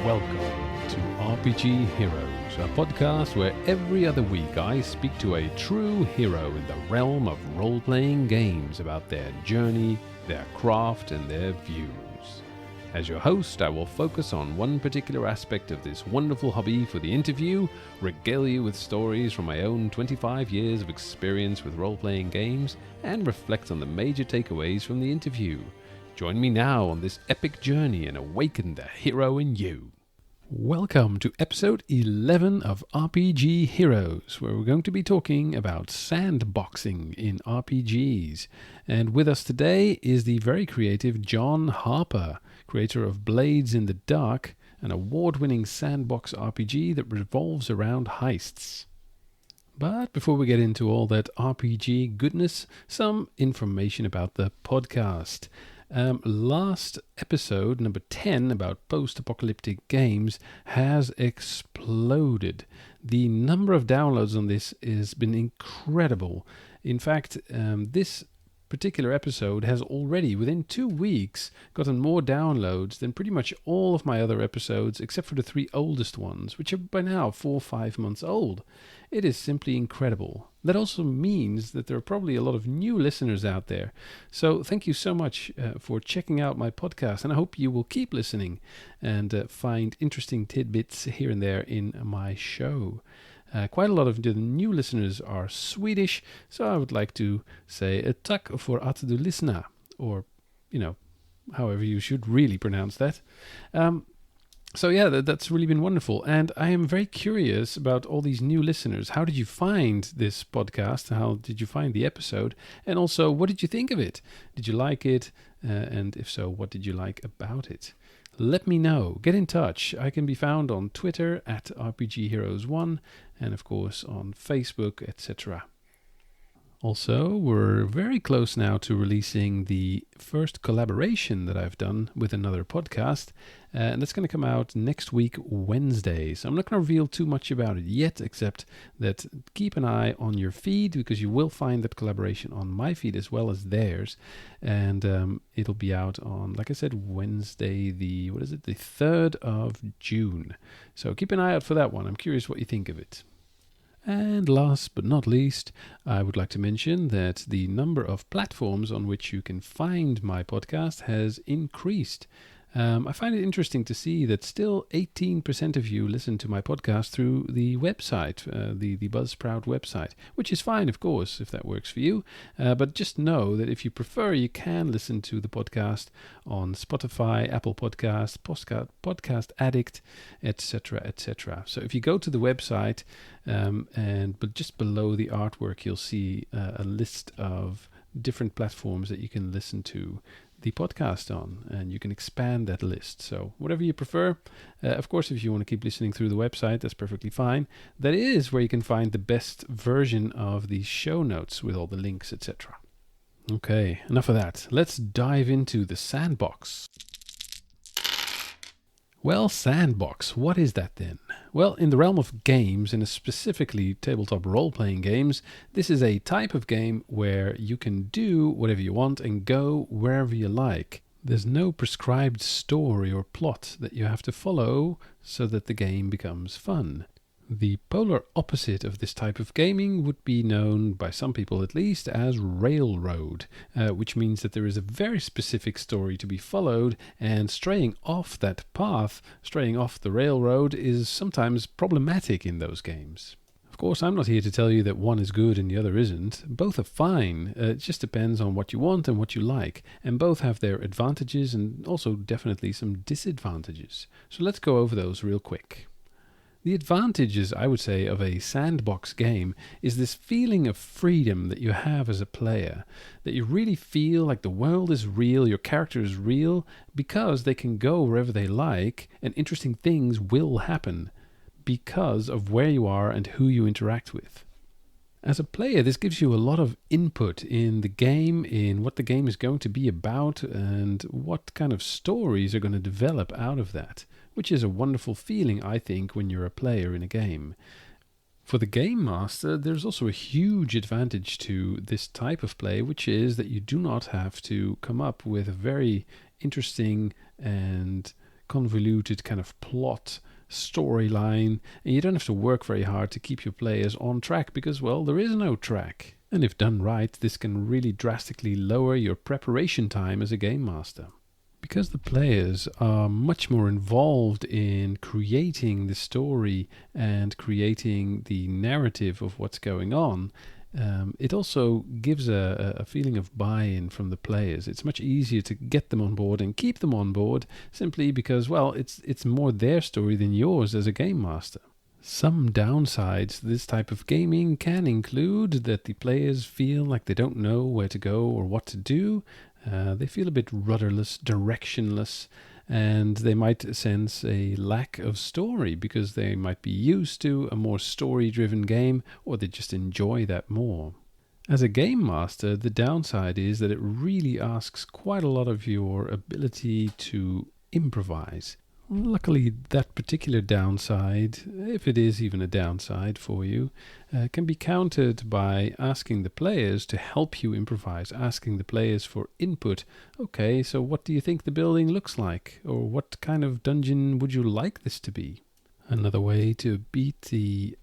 Welcome to RPG Heroes, a podcast where every other week I speak to a true hero in the realm of role-playing games about their journey, their craft, and their views. As your host, I will focus on one particular aspect of this wonderful hobby for the interview, regale you with stories from my own 25 years of experience with role-playing games, and reflect on the major takeaways from the interview. Join me now on this epic journey and awaken the hero in you. Welcome to episode 11 of RPG Heroes, where we're going to be talking about sandboxing in RPGs. And with us today is the very creative John Harper, creator of Blades in the Dark, an award-winning sandbox RPG that revolves around heists. But before we get into all that RPG goodness, some information about the podcast. Last episode, number 10, about post-apocalyptic games, has exploded. The number of downloads on this has been incredible. In fact, this particular episode has already, within 2 weeks, gotten more downloads than pretty much all of my other episodes, except for the 3 oldest ones, which are by now 4 or 5 months old. It is simply incredible. That also means that there are probably a lot of new listeners out there. So thank you so much for checking out my podcast, and I hope you will keep listening and find interesting tidbits here and there in my show. Quite a lot of the new listeners are Swedish, so I would like to say tack för att du lyssnar, or, however you should really pronounce that. So yeah, that's really been wonderful. And I am very curious about all these new listeners. How did you find this podcast? How did you find the episode? And also, what did you think of it? Did you like it? And if so, what did you like about it? Let me know. Get in touch. I can be found on Twitter at RPGHeroes1 and of course on Facebook, etc. Also, we're very close now to releasing the first collaboration that I've done with another podcast, and that's going to come out next week, Wednesday. So I'm not going to reveal too much about it yet, except that keep an eye on your feed, because you will find that collaboration on my feed as well as theirs, and it'll be out on, like I said, Wednesday, the 3rd of June. So keep an eye out for that one. I'm curious what you think of it. And last but not least, I would like to mention that the number of platforms on which you can find my podcast has increased. I find it interesting to see that still 18% of you listen to my podcast through the website, the Buzzsprout website, which is fine, of course, if that works for you. But just know that if you prefer, you can listen to the podcast on Spotify, Apple Podcasts, Podcast Addict, etc., etc. So if you go to the website, but just below the artwork, you'll see a list of different platforms that you can listen to the podcast on, and you can expand that list. So whatever you prefer. Of course, if you want to keep listening through the website, that's perfectly fine. That is where you can find the best version of the show notes with all the links, etc. Okay, enough of that. Let's dive into the sandbox. Well, sandbox, what is that then? Well, in the realm of games, and specifically tabletop role-playing games, this is a type of game where you can do whatever you want and go wherever you like. There's no prescribed story or plot that you have to follow so that the game becomes fun. The polar opposite of this type of gaming would be known, by some people at least, as railroad, which means that there is a very specific story to be followed, and straying off that path, straying off the railroad, is sometimes problematic in those games. Of course, I'm not here to tell you that one is good and the other isn't. Both are fine. It just depends on what you want and what you like, and both have their advantages and also definitely some disadvantages. So let's go over those real quick. The advantages, I would say, of a sandbox game is this feeling of freedom that you have as a player, that you really feel like the world is real, your character is real, because they can go wherever they like, and interesting things will happen because of where you are and who you interact with. As a player, this gives you a lot of input in the game, in what the game is going to be about, and what kind of stories are going to develop out of that, which is a wonderful feeling, I think, when you're a player in a game. For the game master, there's also a huge advantage to this type of play, which is that you do not have to come up with a very interesting and convoluted kind of plot storyline, and you don't have to work very hard to keep your players on track because, well, there is no track. And if done right, this can really drastically lower your preparation time as a game master. Because the players are much more involved in creating the story and creating the narrative of what's going on, it also gives a feeling of buy-in from the players. It's much easier to get them on board and keep them on board simply because, well, it's more their story than yours as a game master. Some downsides to this type of gaming can include that the players feel like they don't know where to go or what to do. They feel a bit rudderless, directionless, and they might sense a lack of story because they might be used to a more story-driven game, or they just enjoy that more. As a game master, the downside is that it really asks quite a lot of your ability to improvise. Luckily, that particular downside, if it is even a downside for you, can be countered by asking the players to help you improvise, asking the players for input. Okay, so what do you think the building looks like? Or what kind of dungeon would you like this to be? Another way to beat the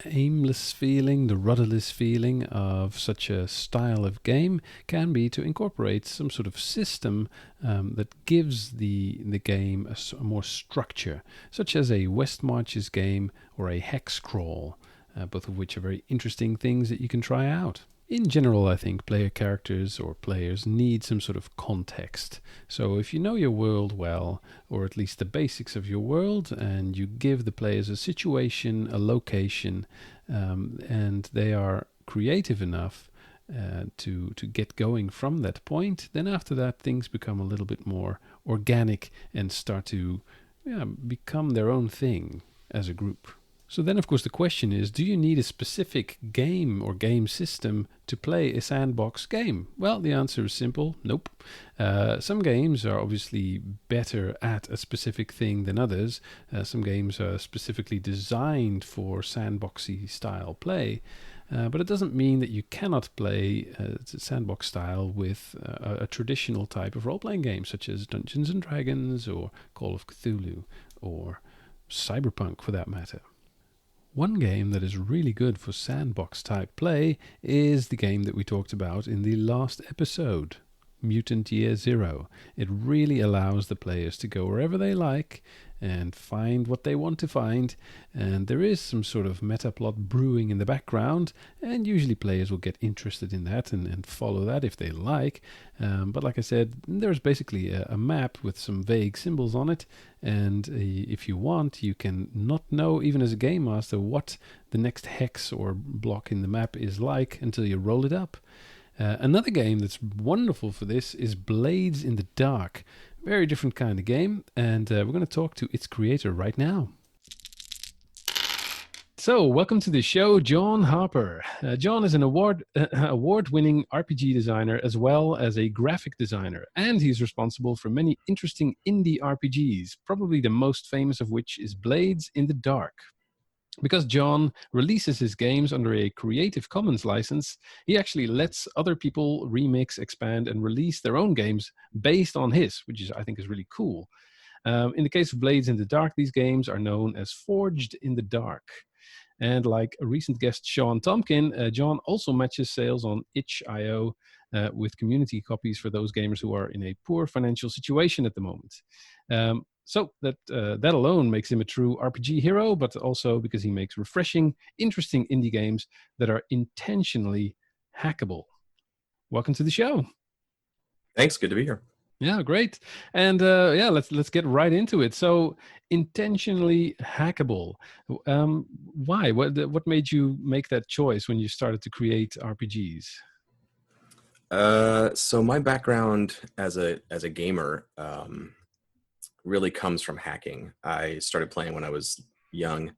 aimless feeling, the rudderless feeling of such a style of game can be to incorporate some sort of system that gives the game a more structure, such as a West Marches game or a hex crawl, both of which are very interesting things that you can try out. In general, I think player characters or players need some sort of context. So if you know your world well, or at least the basics of your world, and you give the players a situation, a location, and they are creative enough to get going from that point, then after that things become a little bit more organic and start to become their own thing as a group. So then, of course, the question is, do you need a specific game or game system to play a sandbox game? Well, the answer is simple, nope. Some games are obviously better at a specific thing than others. Some games are specifically designed for sandboxy style play. But it doesn't mean that you cannot play sandbox style with a traditional type of role-playing game, such as Dungeons and Dragons or Call of Cthulhu or Cyberpunk for that matter. One game that is really good for sandbox type play is the game that we talked about in the last episode, Mutant Year Zero. It really allows the players to go wherever they like and find what they want to find, and there is some sort of meta plot brewing in the background, and usually players will get interested in that and follow that if they like. But like I said, there's basically a map with some vague symbols on it, and if you want, you can not know, even as a game master, what the next hex or block in the map is like until you roll it up. Another game that's wonderful for this is Blades in the Dark. Very different kind of game, and we're going to talk to its creator right now. So, welcome to the show, John Harper. John is an award-winning RPG designer as well as a graphic designer, and he's responsible for many interesting indie RPGs, probably the most famous of which is Blades in the Dark. Because John releases his games under a Creative Commons license, he actually lets other people remix, expand, and release their own games based on his, which I think is really cool. In the case of Blades in the Dark, these games are known as Forged in the Dark. And like a recent guest, Sean Tompkin, John also matches sales on itch.io with community copies for those gamers who are in a poor financial situation at the moment. So that alone makes him a true RPG hero, but also because he makes refreshing, interesting indie games that are intentionally hackable. Welcome to the show. Thanks. Good to be here. Yeah, great. And let's get right into it. So, intentionally hackable. Why? What made you make that choice when you started to create RPGs? So my background as a gamer really comes from hacking. I started playing when I was young,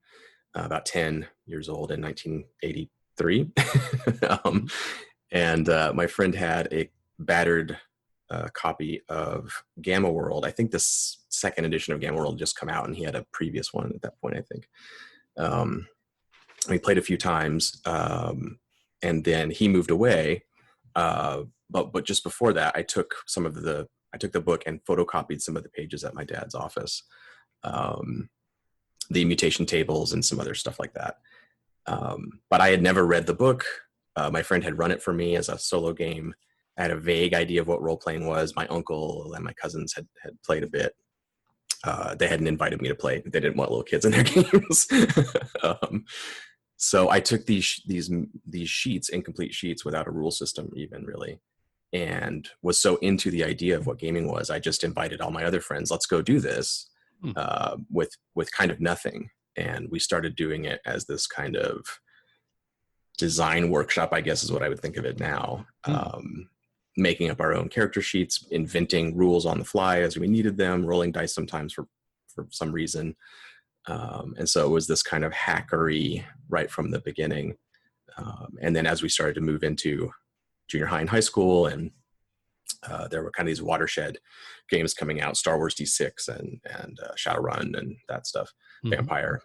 about 10 years old in 1983. And my friend had a battered copy of Gamma World. I think this second edition of Gamma World just come out, and he had a previous one at that point, I think. We played a few times, and then he moved away. But just before that, I took some of the I took the book and photocopied some of the pages at my dad's office, the mutation tables and some other stuff like that. But I had never read the book. My friend had run it for me as a solo game. I had a vague idea of what role playing was. My uncle and my cousins had played a bit. They hadn't invited me to play. They didn't want little kids in their games. So I took these sheets, incomplete sheets, without a rule system even really, and was so into the idea of what gaming was. I just invited all my other friends. Let's go do this with kind of nothing. And we started doing it as this kind of design workshop, I guess is what I would think of it now. Making up our own character sheets, inventing rules on the fly as we needed them, rolling dice sometimes for some reason. And so it was this kind of hackery right from the beginning. And then as we started to move into junior high and high school, and there were kind of these watershed games coming out, Star Wars D6 and Shadowrun and that stuff, Vampire.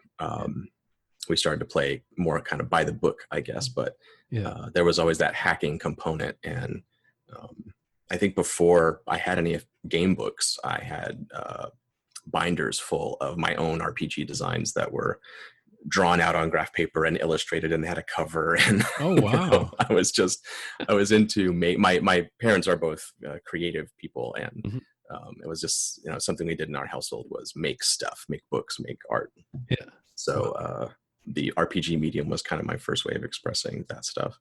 We started to play more kind of by the book, I guess, but there was always that hacking component. And I think before I had any game books, I had binders full of my own RPG designs that were drawn out on graph paper and illustrated, and they had a cover. And oh wow, I was into my parents are both creative people, and it was just something we did in our household was make stuff, make books, make art. So the RPG medium was kind of my first way of expressing that stuff.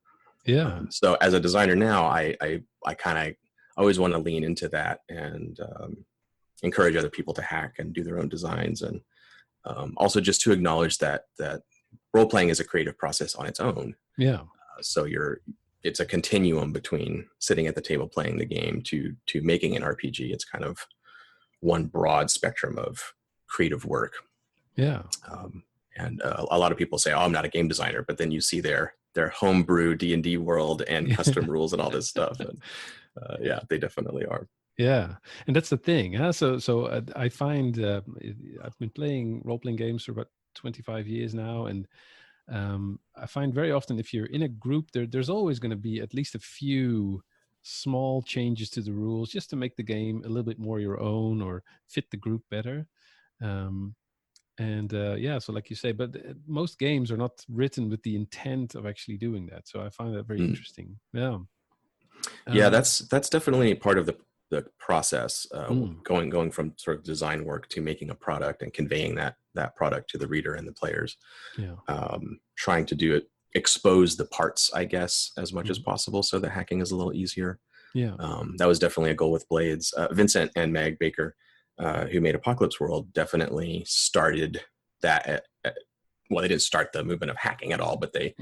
So as a designer now, I kind of always want to lean into that and encourage other people to hack and do their own designs, and also just to acknowledge that role playing is a creative process on its own. So it's a continuum between sitting at the table playing the game to making an RPG. It's kind of one broad spectrum of creative work. And a lot of people say, "Oh, I'm not a game designer," but then you see their homebrew D&D world and custom rules and all this stuff. And they definitely are. And that's the thing. So I find I've been playing role-playing games for about 25 years now, and I find very often if you're in a group, there's always going to be at least a few small changes to the rules just to make the game a little bit more your own or fit the group better. So like you say, but most games are not written with the intent of actually doing that. So I find that very interesting. That's definitely part of the process, going from sort of design work to making a product and conveying that product to the reader and the players. Trying to do it, expose the parts, I guess, as much as possible, so the hacking is a little easier. That was definitely a goal with Blades. Vincent and Meg Baker, who made Apocalypse World, definitely started that well, they didn't start the movement of hacking at all, but they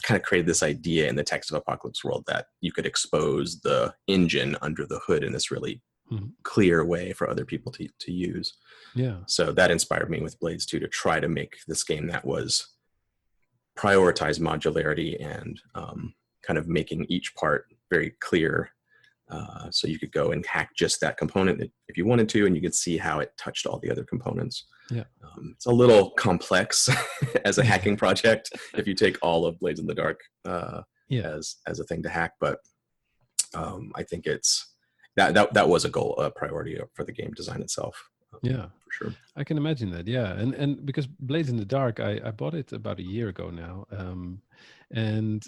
kind of created this idea in the text of Apocalypse World that you could expose the engine under the hood in this really clear way for other people to use. So that inspired me with Blades 2 to try to make this game that was prioritize modularity and kind of making each part very clear. So you could go and hack just that component if you wanted to, and you could see how it touched all the other components. It's a little complex as a hacking project if you take all of Blades in the Dark as a thing to hack, but I think it's that was a priority for the game design itself. For sure. I can imagine that. And because Blades in the Dark, I bought it about a year ago now, and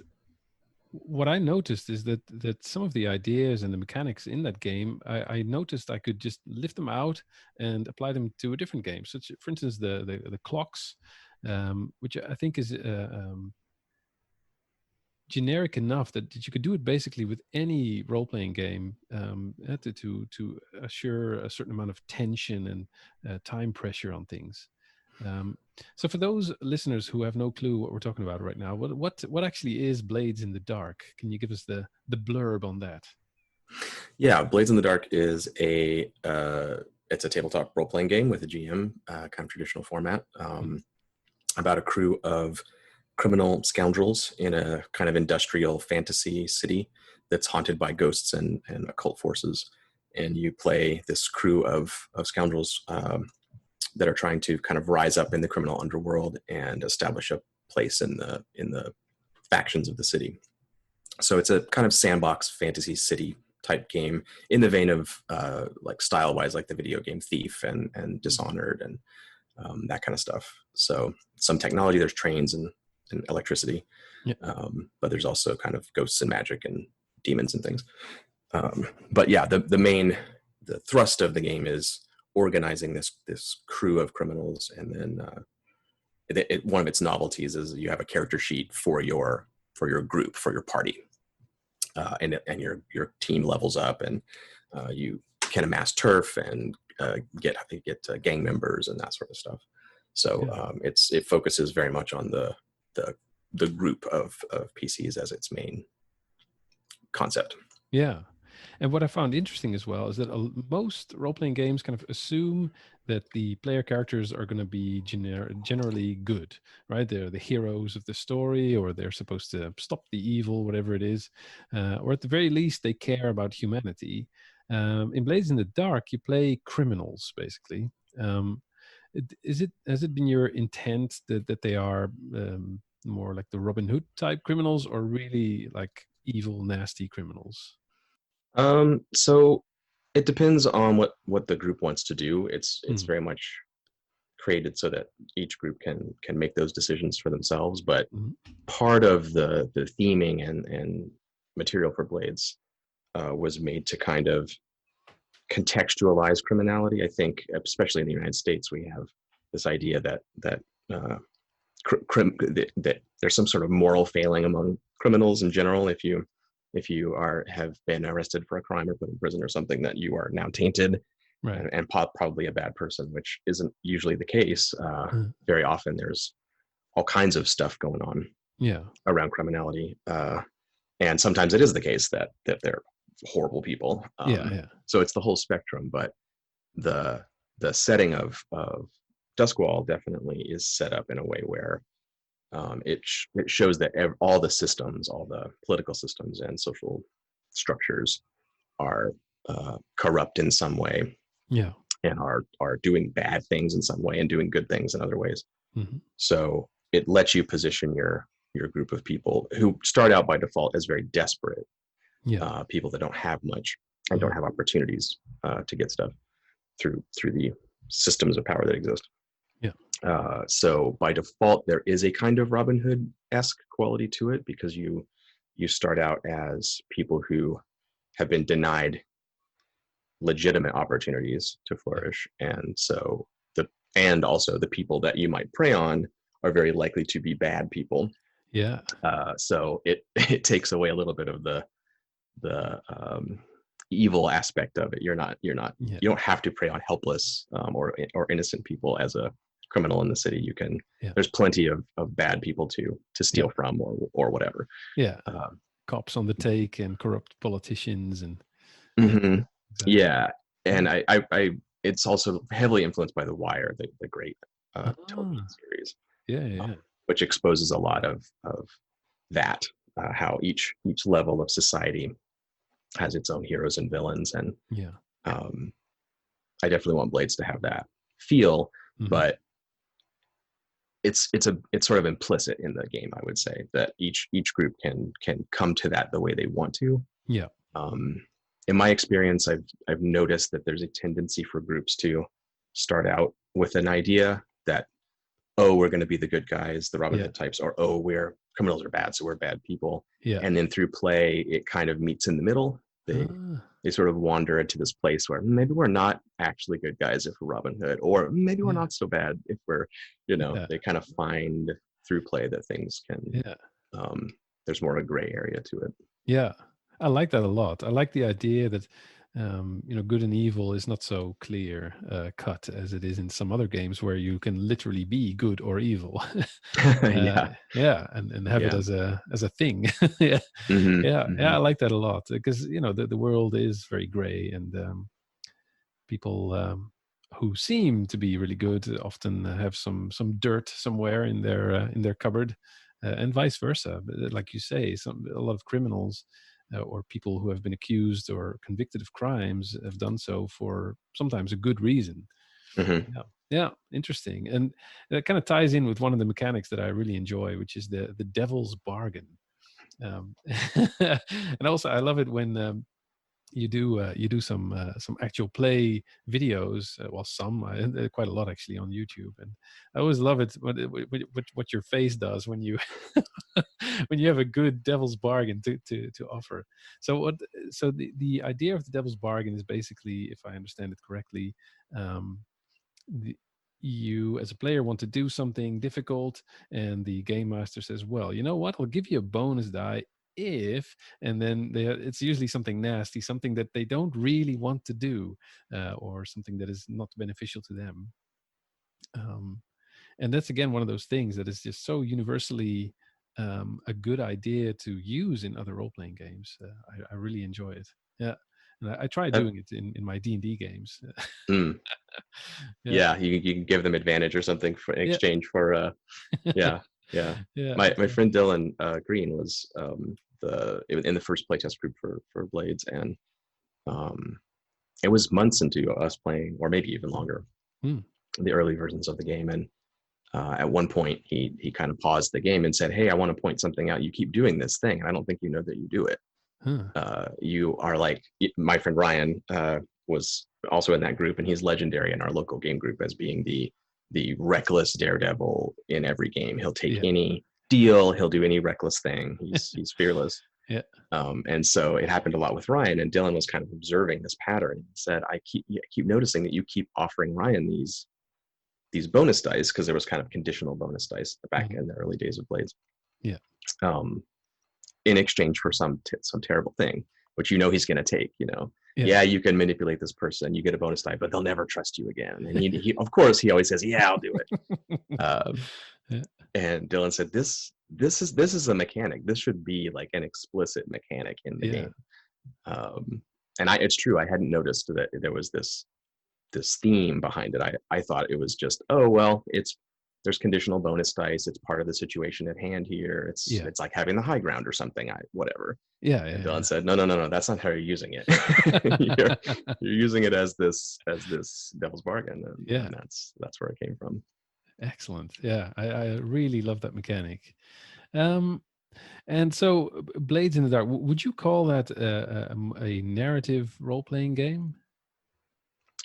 what I noticed is that some of the ideas and the mechanics in that game, I noticed I could just lift them out and apply them to a different game. So, for instance, the clocks, which I think is generic enough that you could do it basically with any role-playing game to assure a certain amount of tension and time pressure on things. So for those listeners who have no clue what we're talking about right now, what actually is Blades in the Dark? Can you give us the blurb on that? Blades in the Dark is it's a tabletop role-playing game with a GM, kind of traditional format, about a crew of criminal scoundrels in a kind of industrial fantasy city that's haunted by ghosts and occult forces. And you play this crew of scoundrels that are trying to kind of rise up in the criminal underworld and establish a place in the factions of the city. So it's a kind of sandbox fantasy city type game in the vein of like style wise, like the video game Thief and Dishonored and that kind of stuff. So some technology, there's trains and electricity, Yeah. but there's also kind of ghosts and magic and demons and things. But yeah, the thrust of the game is organizing this crew of criminals, and then one of its novelties is you have a character sheet for your group, for your party, and your team levels up, and you can amass turf and get gang members and that sort of stuff. So it focuses very much on the group of PCs as its main concept. Yeah. And what I found interesting as well is that most role-playing games kind of assume that the player characters are going to be generally good, right? They're the heroes of the story, or they're supposed to stop the evil, whatever it is. Or at the very least, they care about humanity. In Blades in the Dark, you play criminals, basically. Has it been your intent that they are more like the Robin Hood type criminals, or really like evil, nasty criminals? So it depends on what the group wants to do. It's very much created so that each group can make those decisions for themselves. But part of the theming and material for Blades was made to kind of contextualize criminality. I think, especially in the United States, we have this idea that that there's some sort of moral failing among criminals in general. If you have been arrested for a crime or put in prison or something, that you are now tainted, right, and probably a bad person, which isn't usually the case. Very often there's all kinds of stuff going on around criminality, and sometimes it is the case that they're horrible people. So it's the whole spectrum, but the setting of Duskwall definitely is set up in a way where it shows that all the systems, all the political systems and social structures are corrupt in some way, and are doing bad things in some way and doing good things in other ways. So it lets you position your group of people who start out by default as very desperate, people that don't have much and don't have opportunities to get stuff through the systems of power that exist. So by default, there is a kind of Robin Hood-esque quality to it, because you start out as people who have been denied legitimate opportunities to flourish, and also the people that you might prey on are very likely to be bad people. So it takes away a little bit of the evil aspect of it. You don't have to prey on helpless or innocent people as a criminal in the city. You can there's plenty of bad people to steal from or whatever. Cops on the take and corrupt politicians and and I it's also heavily influenced by The Wire, the great television series, which exposes a lot of that, how each level of society has its own heroes and villains, and I definitely want Blades to have that feel, but it's sort of implicit in the game. I would say that each group can come to that the way they want to. In my experience, I've noticed that there's a tendency for groups to start out with an idea that, oh, we're going to be the good guys, the Robin Hood types, or oh, criminals are bad, so we're bad people. And then through play, it kind of meets in the middle. They sort of wander into this place where maybe we're not actually good guys if we're Robin Hood, or maybe we're not so bad if we're, they kind of find through play that things can, there's more of a gray area to it. I like that a lot. I like the idea that, good and evil is not so clear cut as it is in some other games where you can literally be good or evil. And have it as a thing. I like that a lot, because the world is very gray, and people who seem to be really good often have some dirt somewhere in their cupboard, and vice versa. But like you say, a lot of criminals or people who have been accused or convicted of crimes have done so for sometimes a good reason. Interesting. And that kind of ties in with one of the mechanics that I really enjoy, which is the devil's bargain. And also I love it when you do some actual play videos. Well, quite a lot actually on YouTube, and I always love it what your face does when you when you have a good devil's bargain to offer. So what? So the idea of the devil's bargain is basically, if I understand it correctly, um, the, you as a player want to do something difficult, and the game master says, well, you know what, I'll give you a bonus die if, and then it's usually something nasty, something that they don't really want to do, or something that is not beneficial to them. um, and that's again one of those things that is just so universally a good idea to use in other role-playing games. I really enjoy it. Yeah, and I try That, doing it in my D&D games. mm, Yeah, yeah, you can give them advantage or something for in yeah. exchange for yeah, yeah. Yeah, My friend exactly. Dylan Green was in the first playtest group for Blades, and um, it was months into us playing, or maybe even longer, Hmm. the early versions of the game. And at one point, he kind of paused the game and said, "Hey, I want to point something out. You keep doing this thing, and I don't think you know that you do it. Huh. You are like my friend Ryan was also in that group, and he's legendary in our local game group as being the reckless daredevil in every game. He'll take Yeah. any deal, he'll do any reckless thing. He's fearless." Yeah. And so it happened a lot with Ryan, and Dylan was kind of observing this pattern. He said, I keep noticing that you keep offering Ryan these bonus dice, because there was kind of conditional bonus dice back Mhm. in the early days of Blades, Yeah. um, in exchange for some terrible thing, which he's going to take. Yeah. Yeah, you can manipulate this person, you get a bonus die, but they'll never trust you again. And he of course he always says, yeah, I'll do it. Yeah. And Dylan said, this is a mechanic. This should be like an explicit mechanic in the Yeah. game. And it's true, I hadn't noticed that there was this theme behind it. I thought it was just, oh well, there's conditional bonus dice, it's part of the situation at hand here. It's Yeah. it's like having the high ground or something. Whatever. Yeah. And Yeah. Dylan said, no, that's not how you're using it. you're using it as this devil's bargain, Yeah. and that's where it came from. Excellent. Yeah. I really love that mechanic. Um, and so Blades in the Dark, would you call that a narrative role-playing game?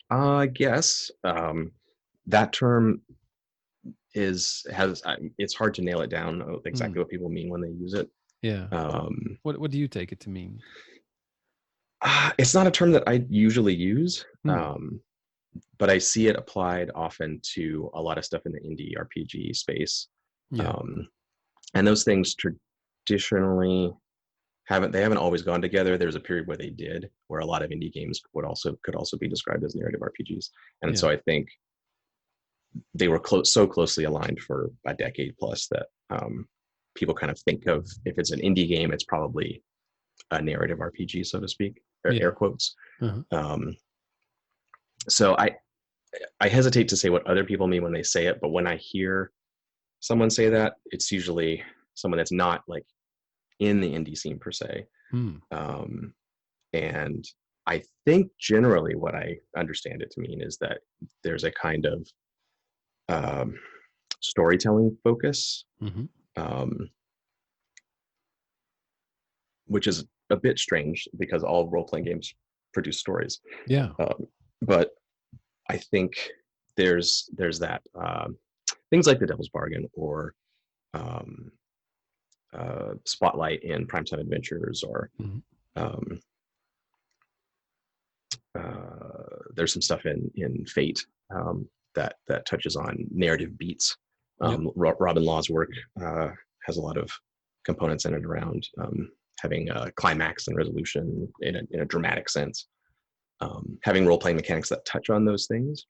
I guess that term it's hard to nail it down Hmm. exactly what people mean when they use it. Yeah. Um, What do you take it to mean? it's not a term that I usually use, Hmm. but I see it applied often to a lot of stuff in the indie RPG space. Yeah. Um, and those things traditionally haven't always gone together. There's a period where they did, where a lot of indie games could also be described as narrative RPGs. And Yeah. so I think they were so closely aligned for a decade plus that people kind of think of, if it's an indie game, it's probably a narrative RPG, so to speak, Yeah. air quotes. Uh-huh. So I hesitate to say what other people mean when they say it, but when I hear someone say that, it's usually someone that's not like in the indie scene per se. Hmm. And I think generally what I understand it to mean is that there's a kind of storytelling focus, Mm-hmm. um, which is a bit strange because all role-playing games produce stories. Yeah. But I think there's that things like the Devil's Bargain or Spotlight in Primetime Adventures, or Mm-hmm. um, there's some stuff in Fate that touches on narrative beats. Yep. Robin Law's work has a lot of components in it around having a climax and resolution in a dramatic sense, having role-playing mechanics that touch on those things.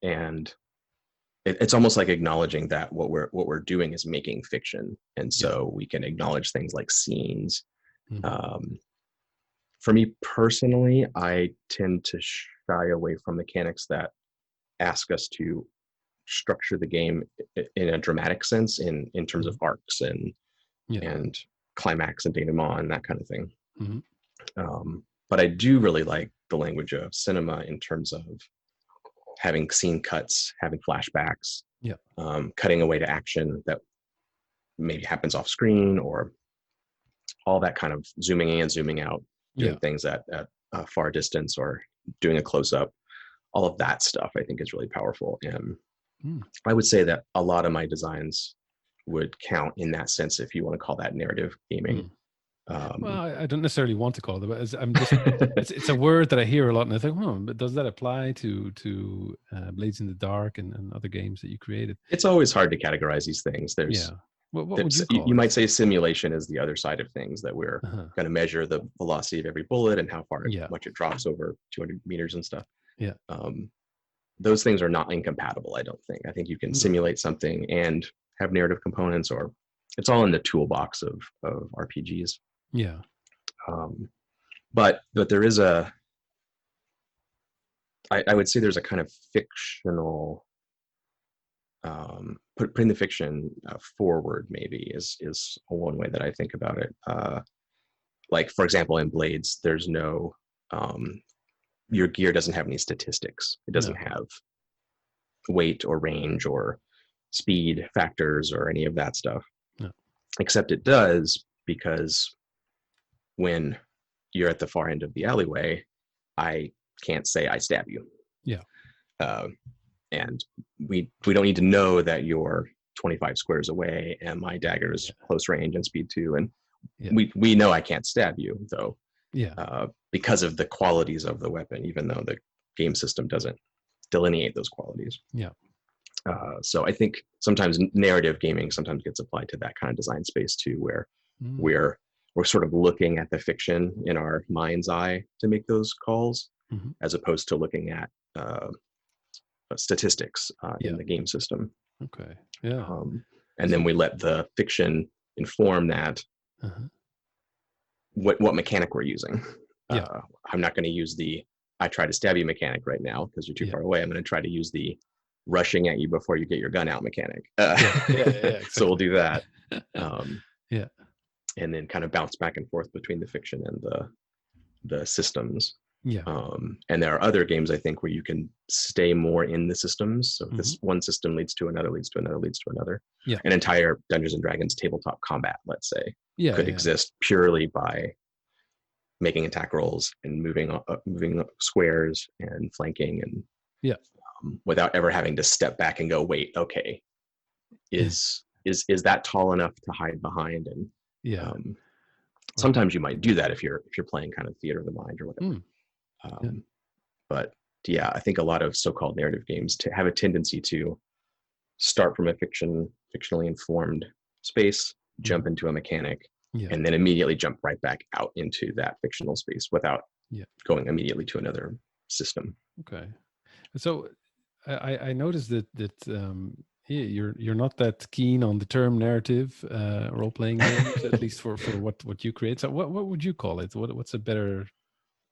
And it's almost like acknowledging that what we're doing is making fiction, and Yeah. so we can acknowledge things like scenes. Mm-hmm. For me personally, I tend to shy away from mechanics that ask us to structure the game in a dramatic sense, in terms Mm-hmm. of arcs Yeah. and climax and denouement and that kind of thing. Mm-hmm. But I do really like the language of cinema in terms of having scene cuts, having flashbacks, Yeah. cutting away to action that maybe happens off screen, or all that kind of zooming in, zooming out. doing Yeah. things at a far distance or doing a close up. All of that stuff I think is really powerful. And Mm. I would say that a lot of my designs would count in that sense, if you want to call that narrative gaming. Mm. Well, I don't necessarily want to call it, but I'm just Um, it's a word that I hear a lot, and I think, but does that apply to Blades in the Dark and other games that you created? it's always hard to categorize these things. Yeah. What would you call You it? might say simulation is the other side of things, that we're Uh-huh. going to measure the velocity of every bullet and how far Yeah. much it drops over 200 meters and stuff. Yeah. Those things are not incompatible, I don't think. I think you can No. simulate something and have narrative components, or it's all in the toolbox of RPGs. Yeah. But there is I would say there's a kind of fictional, putting the fiction forward maybe is one way that I think about it. Like, for example, in Blades, there's no, your gear doesn't have any statistics. It doesn't have weight or range or speed factors or any of that stuff. No. Except it does, because when you're at the far end of the alleyway, I can't say I stab you. Yeah. And we don't need to know that you're 25 squares away and my dagger is close range and speed 2. And we know I can't stab you, though. Yeah. Because of the qualities of the weapon, even though the game system doesn't delineate those qualities. Yeah. So I think sometimes narrative gaming sometimes gets applied to that kind of design space too, where we're sort of looking at the fiction in our mind's eye to make those calls, as opposed to looking at statistics in the game system. Okay. Yeah. And then we let the fiction inform that what mechanic we're using. I'm not going to use the I try to stab you mechanic right now because you're too far away. I'm going to try to use the rushing at you before you get your gun out mechanic. Exactly. So we'll do that. Yeah. And then kind of bounce back and forth between the fiction and the systems. Yeah. And there are other games, I think, where you can stay more in the systems. So if this one system leads to another, leads to another, leads to another. Yeah. An entire Dungeons and Dragons tabletop combat, let's say, could exist purely by making attack rolls and moving squares and flanking and without ever having to step back and go, wait, okay, is that tall enough to hide behind? And sometimes you might do that if you're playing kind of theater of the mind or whatever. But I think a lot of so-called narrative games have a tendency to start from a fictionally informed space, jump into a mechanic, and then immediately jump right back out into that fictional space without going immediately to another system. Okay. So I noticed that you're not that keen on the term narrative role-playing games, at least for what you create. So what would you call it? What's a better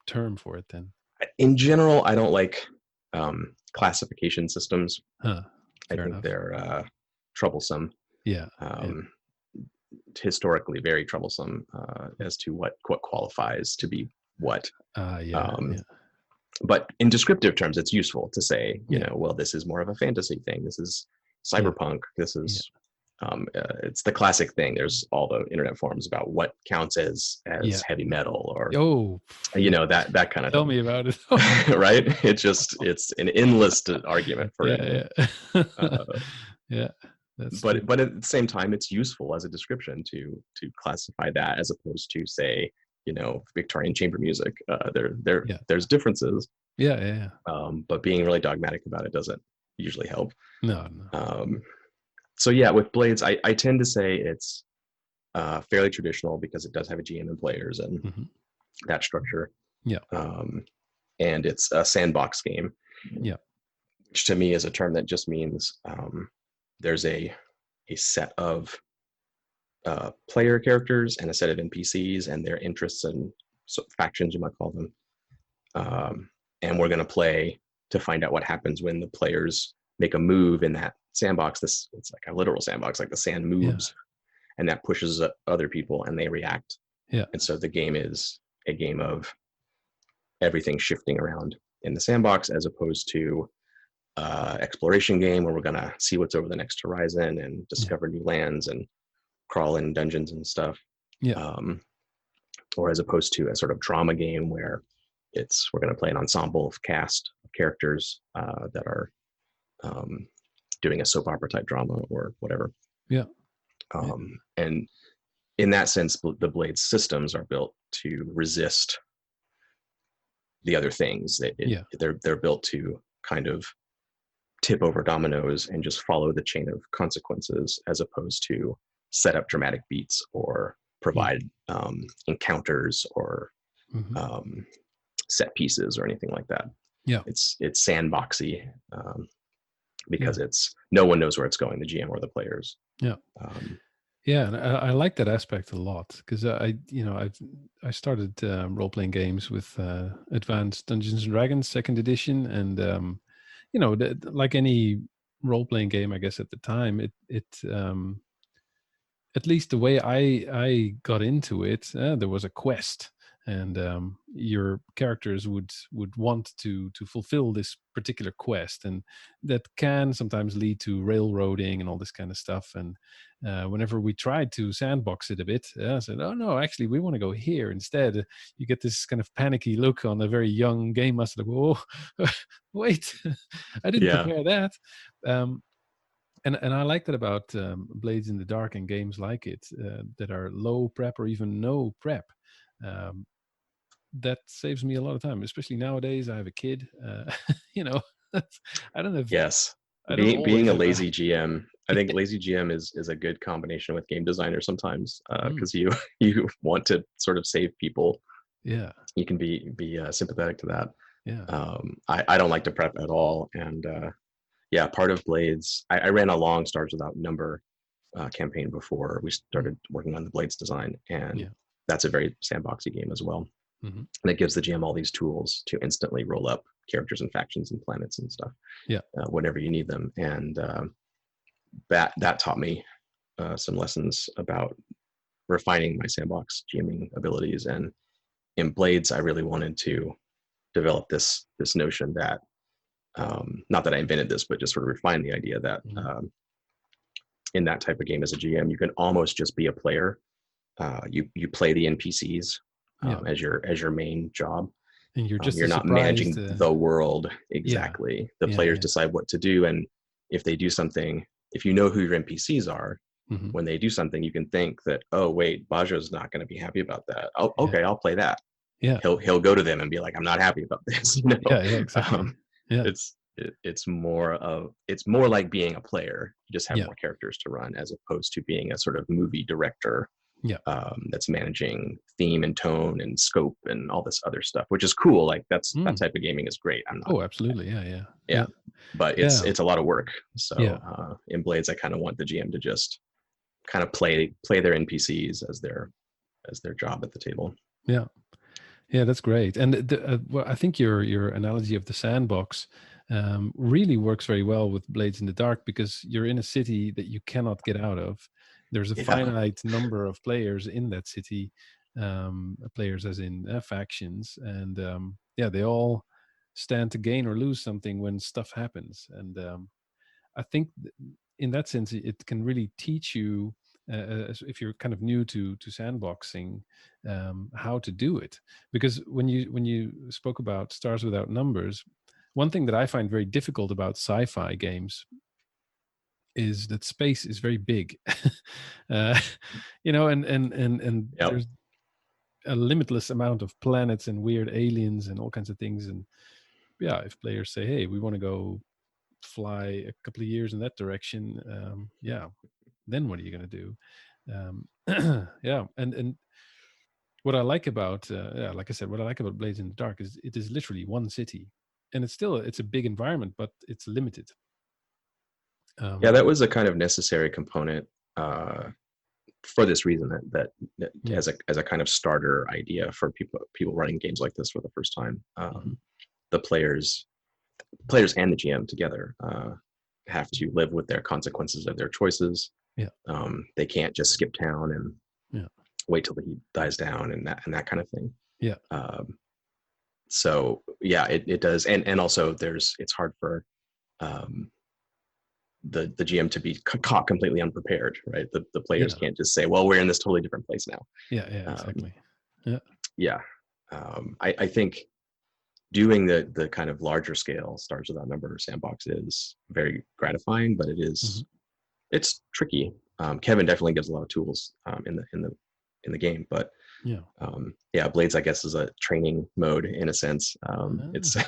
term for it then? In general, I don't like classification systems. I think they're troublesome. Historically very troublesome as to what qualifies to be what. But in descriptive terms, it's useful to say, well, this is more of a fantasy thing. This is cyberpunk. This is it's the classic thing. There's all the internet forums about what counts as heavy metal or that kind of Tell thing. me about it. Right? It's an endless argument for it. But at the same time, it's useful as a description to classify that, as opposed to, say, Victorian chamber music. There's differences. But being really dogmatic about it doesn't usually help. No. So with Blades, I tend to say it's fairly traditional because it does have a GM and players and that structure. And it's a sandbox game. Which to me is a term that just means there's a set of player characters and a set of NPCs and their interests and factions, you might call them. And we're going to play to find out what happens when the players make a move in that sandbox. It's like a literal sandbox, like the sand moves and that pushes other people and they react. And so the game is a game of everything shifting around in the sandbox, as opposed to exploration game where we're going to see what's over the next horizon and discover new lands and crawl in dungeons and stuff. or as opposed to a sort of drama game where we're going to play an ensemble cast of characters that are doing a soap opera type drama or whatever. Yeah. And in that sense, the Blades systems are built to resist the other things. They're built to kind of tip over dominoes and just follow the chain of consequences, as opposed to set up dramatic beats or provide encounters or set pieces or anything like that. Yeah, it's sandboxy because it's no one knows where it's going, the GM or the players. Yeah. Yeah, and I like that aspect a lot, because I started role playing games with Advanced Dungeons and Dragons Second Edition, and like any role playing game, I guess at the time, it at least the way I got into it, there was a quest, and your characters would want to fulfill this particular quest, and that can sometimes lead to railroading and all this kind of stuff. And whenever we tried to sandbox it a bit, I said, "Oh no, actually, we want to go here instead." You get this kind of panicky look on a very young game master, like, "Oh, wait, I didn't prepare that." And I like that about Blades in the Dark and games like it that are low prep or even no prep. That saves me a lot of time, especially nowadays. I have a kid. I don't have. Yes, I don't being always a have lazy GM, I think lazy GM is a good combination with game designers sometimes, because you want to sort of save people. Yeah, you can be sympathetic to that. Yeah. I don't like to prep at all, and part of Blades, I ran a long Stars Without Number campaign before we started working on the Blades design, and that's a very sandboxy game as well. Mm-hmm. And it gives the GM all these tools to instantly roll up characters and factions and planets and stuff, whenever you need them. And that taught me some lessons about refining my sandbox GMing abilities. And in Blades, I really wanted to develop this notion that, not that I invented this, but just sort of refine the idea that in that type of game as a GM, you can almost just be a player. You play the NPCs as your main job, and you're not managing the world exactly. The players decide what to do, and if they do something, if you know who your NPCs are, when they do something, you can think that, oh wait, Bajo's not going to be happy about that. Okay, I'll play that. He'll go to them and be like, I'm not happy about this. Exactly. It's more like being a player. You just have more characters to run, as opposed to being a sort of movie director that's managing theme and tone and scope and all this other stuff, which is cool. Like that type of gaming is great. I'm not. Oh, absolutely. Yeah. But it's a lot of work. So in Blades, I kind of want the GM to just kind of play their NPCs as their job at the table. Yeah, that's great. And I think your analogy of the sandbox really works very well with Blades in the Dark, because you're in a city that you cannot get out of. There's a finite number of players in that city, players as in factions, and they all stand to gain or lose something when stuff happens. And I think in that sense, it can really teach you, if you're kind of new to sandboxing, how to do it. Because when you spoke about Stars Without Numbers, one thing that I find very difficult about sci-fi games is that space is very big, and there's a limitless amount of planets and weird aliens and all kinds of things. And if players say, hey, we want to go fly a couple of years in that direction, then what are you going to do? And what I like about like I said, what I like about Blades in the Dark is it is literally one city, and it's a big environment, but it's limited. That was a kind of necessary component for this reason, that as a kind of starter idea for people running games like this for the first time. The players and the GM together have to live with their consequences of their choices. They can't just skip town and wait till the heat dies down and that kind of thing. So it does, and also it's hard for the GM to be caught completely unprepared, right? The players can't just say, well, we're in this totally different place now. Exactly. Yeah. I think doing the kind of larger scale Stars Without Number sandbox is very gratifying, but Mhm. it's tricky. Kevin definitely gives a lot of tools in the game, but Yeah. yeah, Blades I guess is a training mode in a sense. It's Ah,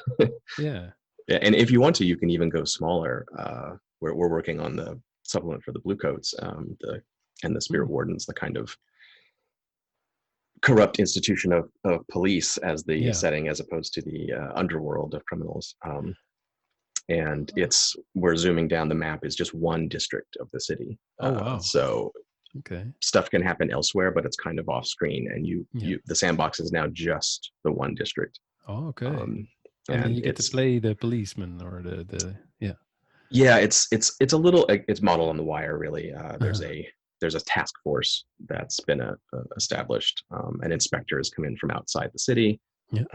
yeah. yeah, and if you want to, you can even go smaller. We're working on the supplement for the Bluecoats, the Spirit Mm. Wardens, the kind of corrupt institution of police as the Yeah. setting, as opposed to the underworld of criminals. And Ah. we're zooming down the map is just one district of the city. Oh, wow. So Okay. stuff can happen elsewhere, but it's kind of off screen, and Yeah. the sandbox is now just the one district. Oh, okay. Um, And then and you get to it's play the policeman or the yeah. yeah, it's a little it's modeled on The Wire really. Uh-huh. There's a task force that's been established. An inspector has come in from outside the city, Yeah.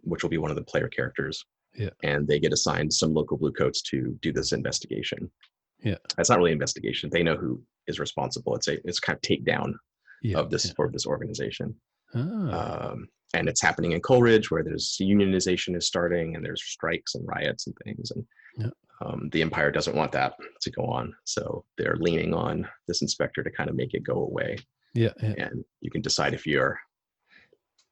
which will be one of the player characters, Yeah. and they get assigned some local bluecoats to do this investigation. Yeah. It's not really investigation; they know who is responsible. It's kind of takedown Yeah. of this Yeah. organization. Ah. And it's happening in Coleridge, where there's unionization is starting, and there's strikes and riots and things. And Yeah. the Empire doesn't want that to go on, so they're leaning on this inspector to kind of make it go away. Yeah. Yeah. And you can decide if you're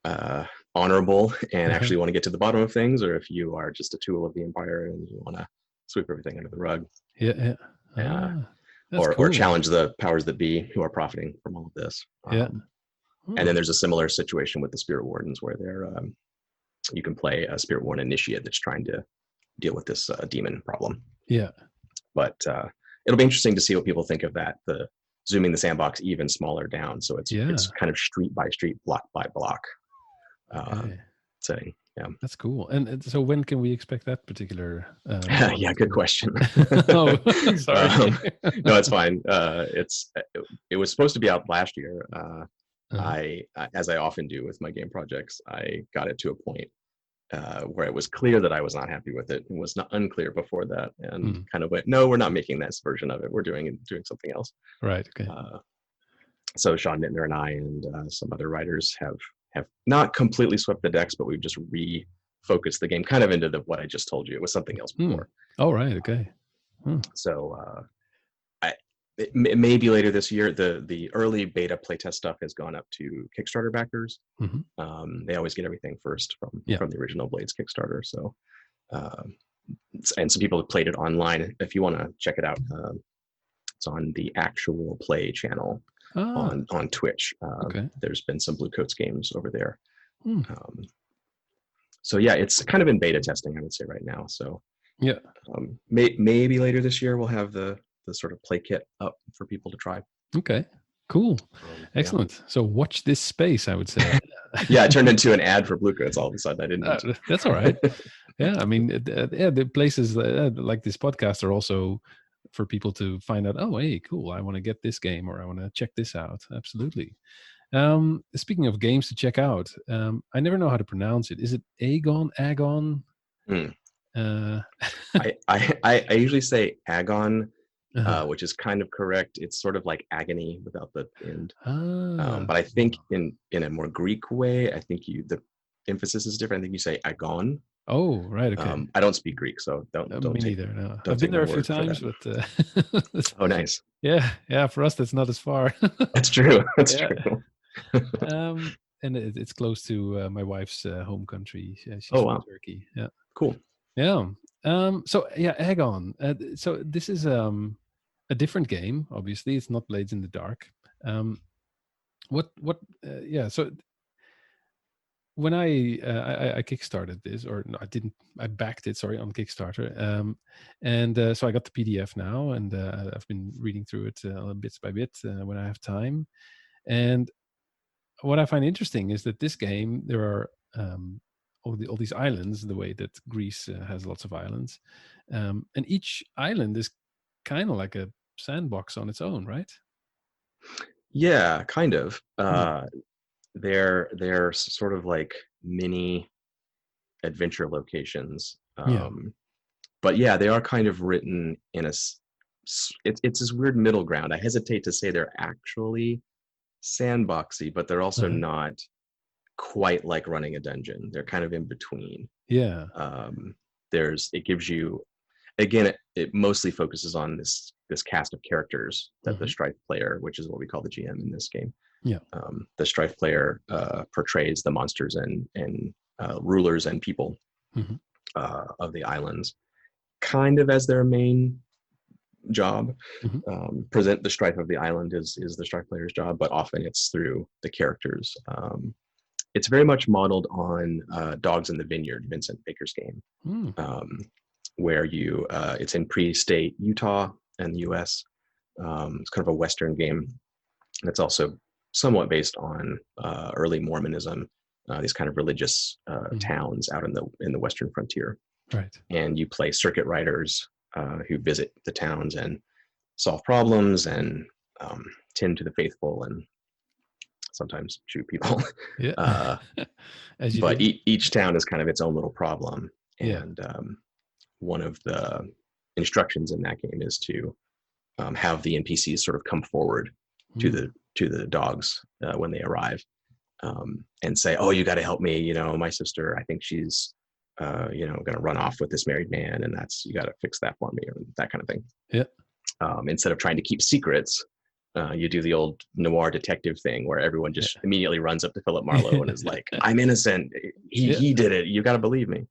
uh, honorable and Uh-huh. actually want to get to the bottom of things, or if you are just a tool of the Empire and you want to sweep everything under the rug, Yeah. Yeah. uh, Ah. That's or cool. challenge the powers that be who are profiting from all of this. Yeah. And then Hmm. there's a similar situation with the Spirit Wardens, where you can play a Spirit Warden initiate that's trying to deal with this demon problem. Yeah. But it'll be interesting to see what people think of that. The zooming the sandbox even smaller down, so it's Yeah. kind of street by street, block by block Okay. setting. Yeah, That's cool. And so when can we expect that particular yeah. Good question. Oh, sorry. No, it's fine. It was supposed to be out last year. Uh-huh. As I often do with my game projects, I got it to a point where it was clear that I was not happy with it, and was not unclear before that, and Mm. kind of went, no, we're not making this version of it. We're doing something else. Right. Okay. So Sean Nittner and I and some other writers have not completely swept the decks, but we've just refocused the game kind of into what I just told you. It was something else before. Oh, right. Okay. Hmm. So it may be later this year. The early beta playtest stuff has gone up to Kickstarter backers. Mm-hmm. They always get everything first Yeah. from the original Blades Kickstarter. So, and some people have played it online. If you want to check it out, it's on the Actual Play channel Ah. on Twitch. Okay. There's been some Bluecoats games over there. Hmm. So yeah, it's kind of in beta testing, I would say, right now. So Yeah. maybe later this year we'll have the sort of play kit up for people to try. Okay. Cool. Yeah. Excellent. So watch this space, I would say. Yeah, it turned into an ad for Bluecoats all of a sudden. I didn't know. That's all right. Yeah, I mean, yeah, the places like this podcast are also for people to find out. Oh, hey, cool! I want to get this game, or I want to check this out. Absolutely. Speaking of games to check out, I never know how to pronounce it. Is it Agon? Agon? I usually say Agon, Uh-huh. which is kind of correct. It's sort of like agony without the end. Ah. But I think in a more Greek way, I think the emphasis is different. I think you say agon. Oh, right. Okay. I don't speak Greek, so don't Me take, neither. No. don't I've take been there my a few word for times, that. but Oh, nice. yeah. For us, that's not as far. That's true. That's Yeah. true. And it's close to my wife's home country. She's Oh, from wow. Turkey. Yeah. Cool. Yeah. So yeah, Agon. So this is a different game. Obviously, it's not Blades in the Dark. What? Yeah. So when I kickstarted this, or no, I didn't. I backed it. Sorry, on Kickstarter. And so I got the PDF now, and I've been reading through it bits by bit when I have time. And what I find interesting is that this game, there are all these islands, the way that Greece has lots of islands, and each island is kind of like a sandbox on its own, right? Yeah, kind of. They're sort of like mini adventure locations. Yeah. But yeah, they are kind of written in it's this weird middle ground. I hesitate to say they're actually sandboxy, but they're also Uh-huh. not quite like running a dungeon. They're kind of in between. Yeah. It gives you, again, it mostly focuses on this cast of characters that the Strife player, which is what we call the GM in this game, Yeah. the Strife player portrays the monsters and rulers and people of the islands, kind of as their main job. Present the strife of the island is the Strife player's job, but often it's through the characters. It's very much modeled on Dogs in the Vineyard, Vincent Baker's game, where it's in pre-state Utah and the U.S. It's kind of a Western game. It's also somewhat based on early Mormonism, these kind of religious towns out in the Western frontier. Right. And you play circuit riders who visit the towns and solve problems and tend to the faithful and sometimes shoot people. Yeah. But each town is kind of its own little problem. And one of the instructions in that game is to have the NPCs sort of come forward to the dogs when they arrive and say, "Oh, you got to help me. You know, my sister, I think she's going to run off with this married man, and you got to fix that for me," or that kind of thing. Yeah. Instead of trying to keep secrets, you do the old noir detective thing where everyone just immediately runs up to Philip Marlowe and is like, "I'm innocent. He did it. You got to believe me."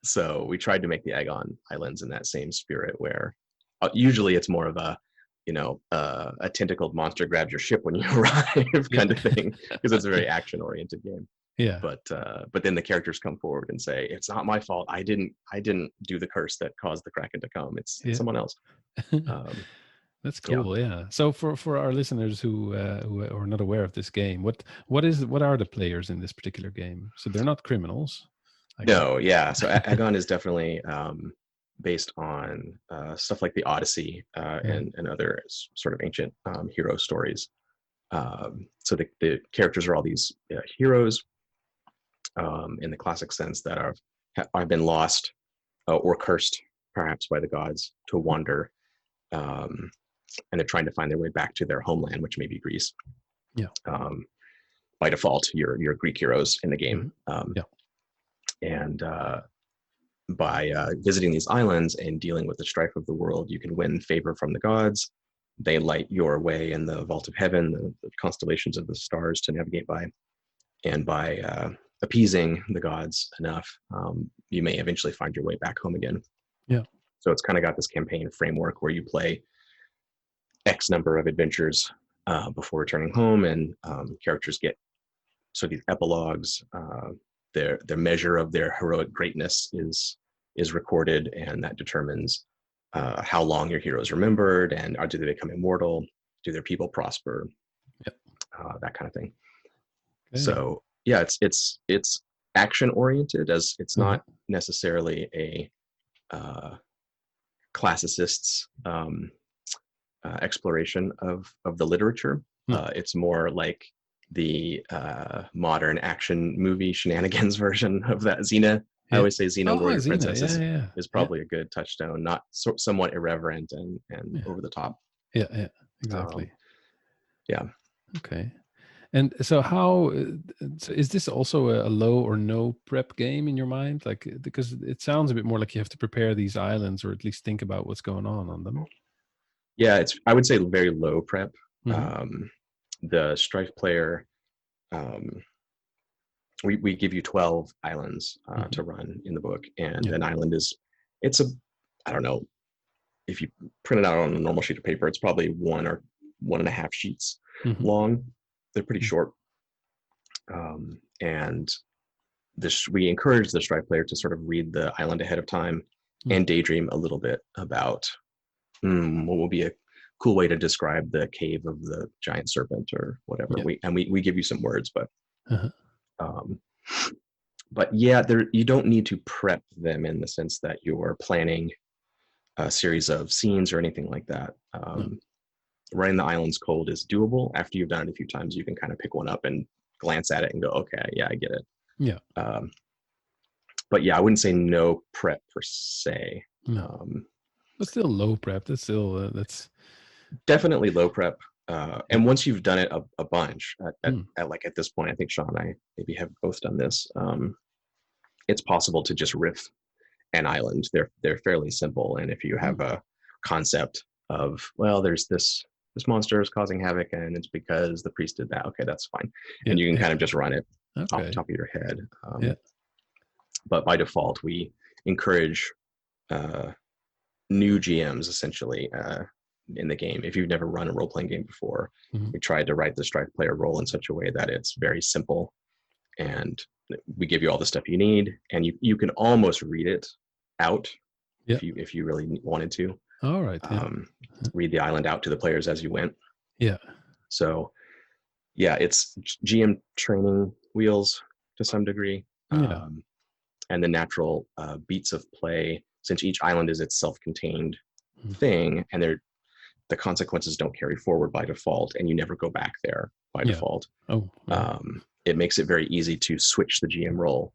So we tried to make the Agon Islands in that same spirit, where usually it's more of a tentacled monster grabs your ship when you arrive kind of thing, because it's a very action oriented game. Yeah. But then the characters come forward and say, "It's not my fault. I didn't do the curse that caused the Kraken to come. It's someone else." That's cool. Yeah. So for our listeners who are not aware of this game, what are the players in this particular game? So they're not criminals. No. Yeah. So Agon is definitely based on stuff like the Odyssey and other sort of ancient hero stories. So the characters are all these heroes in the classic sense that have been lost or cursed perhaps by the gods to wander, and they're trying to find their way back to their homeland, which may be Greece. Yeah. By default, you're Greek heroes in the game. And by visiting these islands and dealing with the strife of the world, you can win favor from the gods. They light your way in the vault of heaven, the constellations of the stars to navigate by. And by appeasing the gods enough, you may eventually find your way back home again. Yeah. So it's kind of got this campaign framework where you play X number of adventures before returning home, and characters get these epilogues. Their measure of their heroic greatness is recorded, and that determines how long your hero is remembered, and do they become immortal? Do their people prosper? That kind of thing. Okay. So yeah, it's action oriented, as it's not necessarily a classicist's exploration of the literature. It's more like the modern action movie shenanigans version of that. Xena, I always say Xena Warrior Princess is probably a good touchstone, not somewhat irreverent and over the top. Yeah, exactly. Okay. And so so is this also a low or no prep game in your mind? Like, because it sounds a bit more like you have to prepare these islands, or at least think about what's going on them. Yeah, I would say very low prep. The Strife player, we give you 12 islands to run in the book, and an island I don't know, if you print it out on a normal sheet of paper, it's probably 1 or 1.5 sheets long. They're pretty short. And we encourage the Strife player to sort of read the island ahead of time and daydream a little bit about what will be a cool way to describe the cave of the giant serpent or whatever. We give you some words, but you don't need to prep them in the sense that you're planning a series of scenes or anything like that. Running the islands cold is doable. After you've done it a few times, you can kind of pick one up and glance at it and go, okay, yeah, I get it. Yeah. But yeah, I wouldn't say no prep per se. But still low prep. That's still that's definitely low prep. And once you've done it a bunch, Hmm. at this point, I think Sean and I maybe have both done this. It's possible to just riff an island. They're fairly simple, and if you have a concept of, well, there's this monster is causing havoc, and it's because the priest did that. Okay, that's fine, Yeah, and you can yeah. kind of just run it off the Okay. top of your head. Yeah. But by default, we encourage new GMs essentially in the game. If you've never run a role playing game before, Mhm. we tried to write the Strife player role in such a way that it's very simple, and we give you all the stuff you need, and you can almost read it out Yeah. if you really wanted to. All right. Yeah. Read the island out to the players as you went. Yeah. So yeah, it's GM training wheels to some degree. Yeah. And the natural beats of play, since each island is its self-contained thing, and the consequences don't carry forward by default, and you never go back there by default. Oh. Wow. It makes it very easy to switch the GM role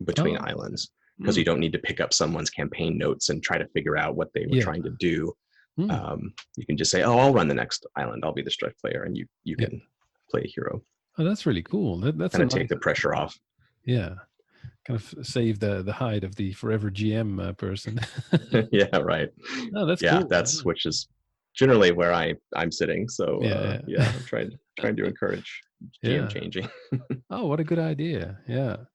between islands, because you don't need to pick up someone's campaign notes and try to figure out what they were trying to do. You can just say, "Oh, I'll run the next island. I'll be the Strife player," and you can play a hero. Oh, that's really cool. That's kind of take the pressure off. Yeah. Kind of save the hide of the forever GM person. Yeah, right. Oh, that's cool. Which is generally where I'm sitting. So yeah. I'm trying to encourage GM changing. Oh, what a good idea. Yeah.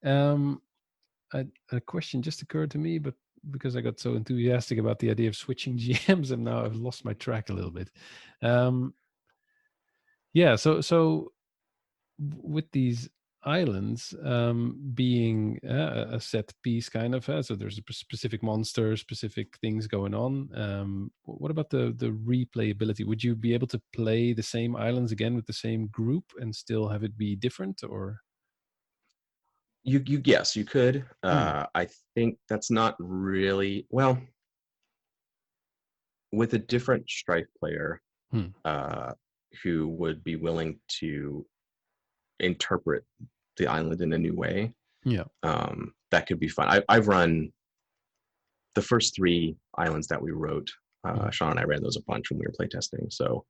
A question just occurred to me, but because I got so enthusiastic about the idea of switching GMs, and now I've lost my track a little bit. So with these islands being a set piece kind of, so there's a specific monster, specific things going on. What about the replayability? Would you be able to play the same islands again with the same group and still have it be different, or? Yes, you could. I think that's not really, well, with a different Strife player who would be willing to interpret the island in a new way. That could be fun. I've run the first 3 islands that we wrote. Sean and I ran those a bunch when we were playtesting. So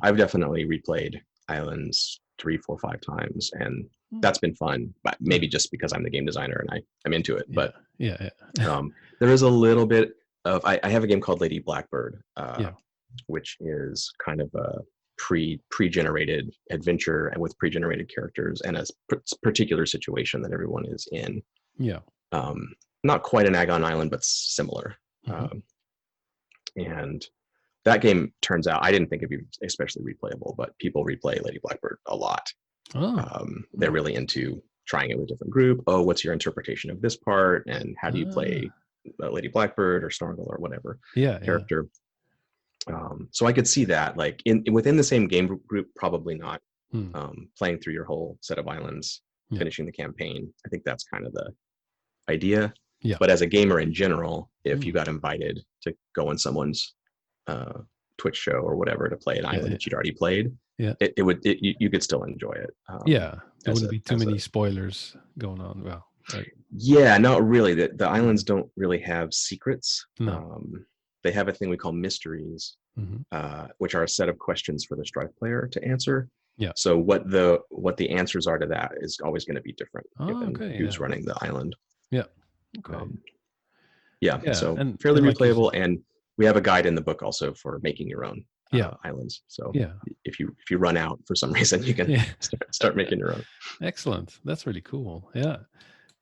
I've definitely replayed islands 3, 4, 5 times, and that's been fun. But maybe just because I'm the game designer and I'm into it. But there is a little bit of, I have a game called Lady Blackbird, which is kind of a pre-generated adventure and with pre-generated characters and a particular situation that everyone is in. Not quite an Agon Island, but similar. And that game turns out, I didn't think it'd be especially replayable, but people replay Lady Blackbird a lot. They're really into trying it with a different group. Oh, what's your interpretation of this part? And how do you play Lady Blackbird or Snorgle or whatever character? So I could see that, like within the same game group, probably not. Playing through your whole set of islands, finishing the campaign. I think that's kind of the idea. But as a gamer in general, if you got invited to go on someone's Twitch show or whatever to play an island that you'd already played, you could still enjoy it. There wouldn't be too many spoilers going on. Well, not really. The islands don't really have secrets. They have a thing we call mysteries, which are a set of questions for the Strife player to answer. So what the answers are to that is always going to be different given who's running the island. So and fairly replayable, and we have a guide in the book also for making your own islands. So if you run out for some reason, you can start making your own. Excellent. That's really cool.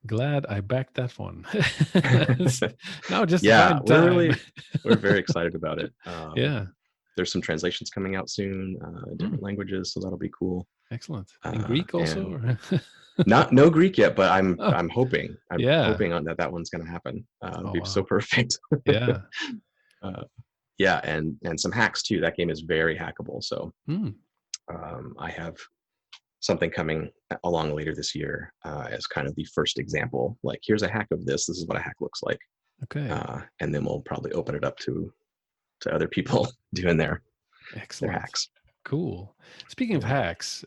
Glad I backed that one. Now just we're very excited about it. There's some translations coming out soon in different languages, so that'll be cool. Excellent. In Greek also? No Greek yet, but I'm hoping. I'm hoping on that one's going to happen. It'll be so perfect. And some hacks too. That game is very hackable. So I have something coming along later this year as kind of the first example. Like, here's a hack of this. This is what a hack looks like. And then we'll probably open it up to other people doing their hacks. Cool. Speaking of hacks,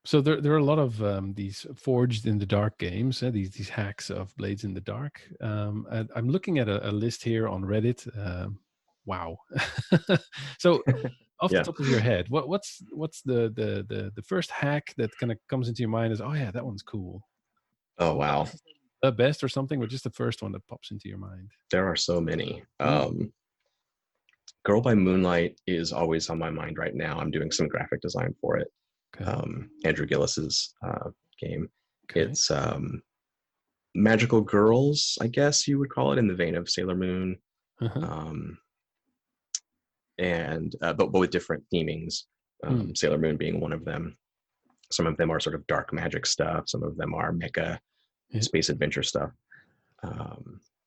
so there are a lot of these forged in the dark games, these hacks of Blades in the Dark. And I'm looking at a list here on Reddit. Wow. So off the Yeah. top of your head, what's the first hack that kind of comes into your mind is, oh yeah, that one's cool. Oh Not wow, necessarily the best or something, but just the first one that pops into your mind. there are so many. Mm, Girl by Moonlight is always on my mind right now. I'm doing some graphic design for it. okay. Andrew Gillis's game. Okay. It's magical girls, I guess you would call it, in the vein of Sailor Moon, Uh-huh. um, and but with different themings. Mm, Sailor Moon being one of them. Some of them are sort of dark magic stuff. Some of them are mecha yeah. space adventure stuff.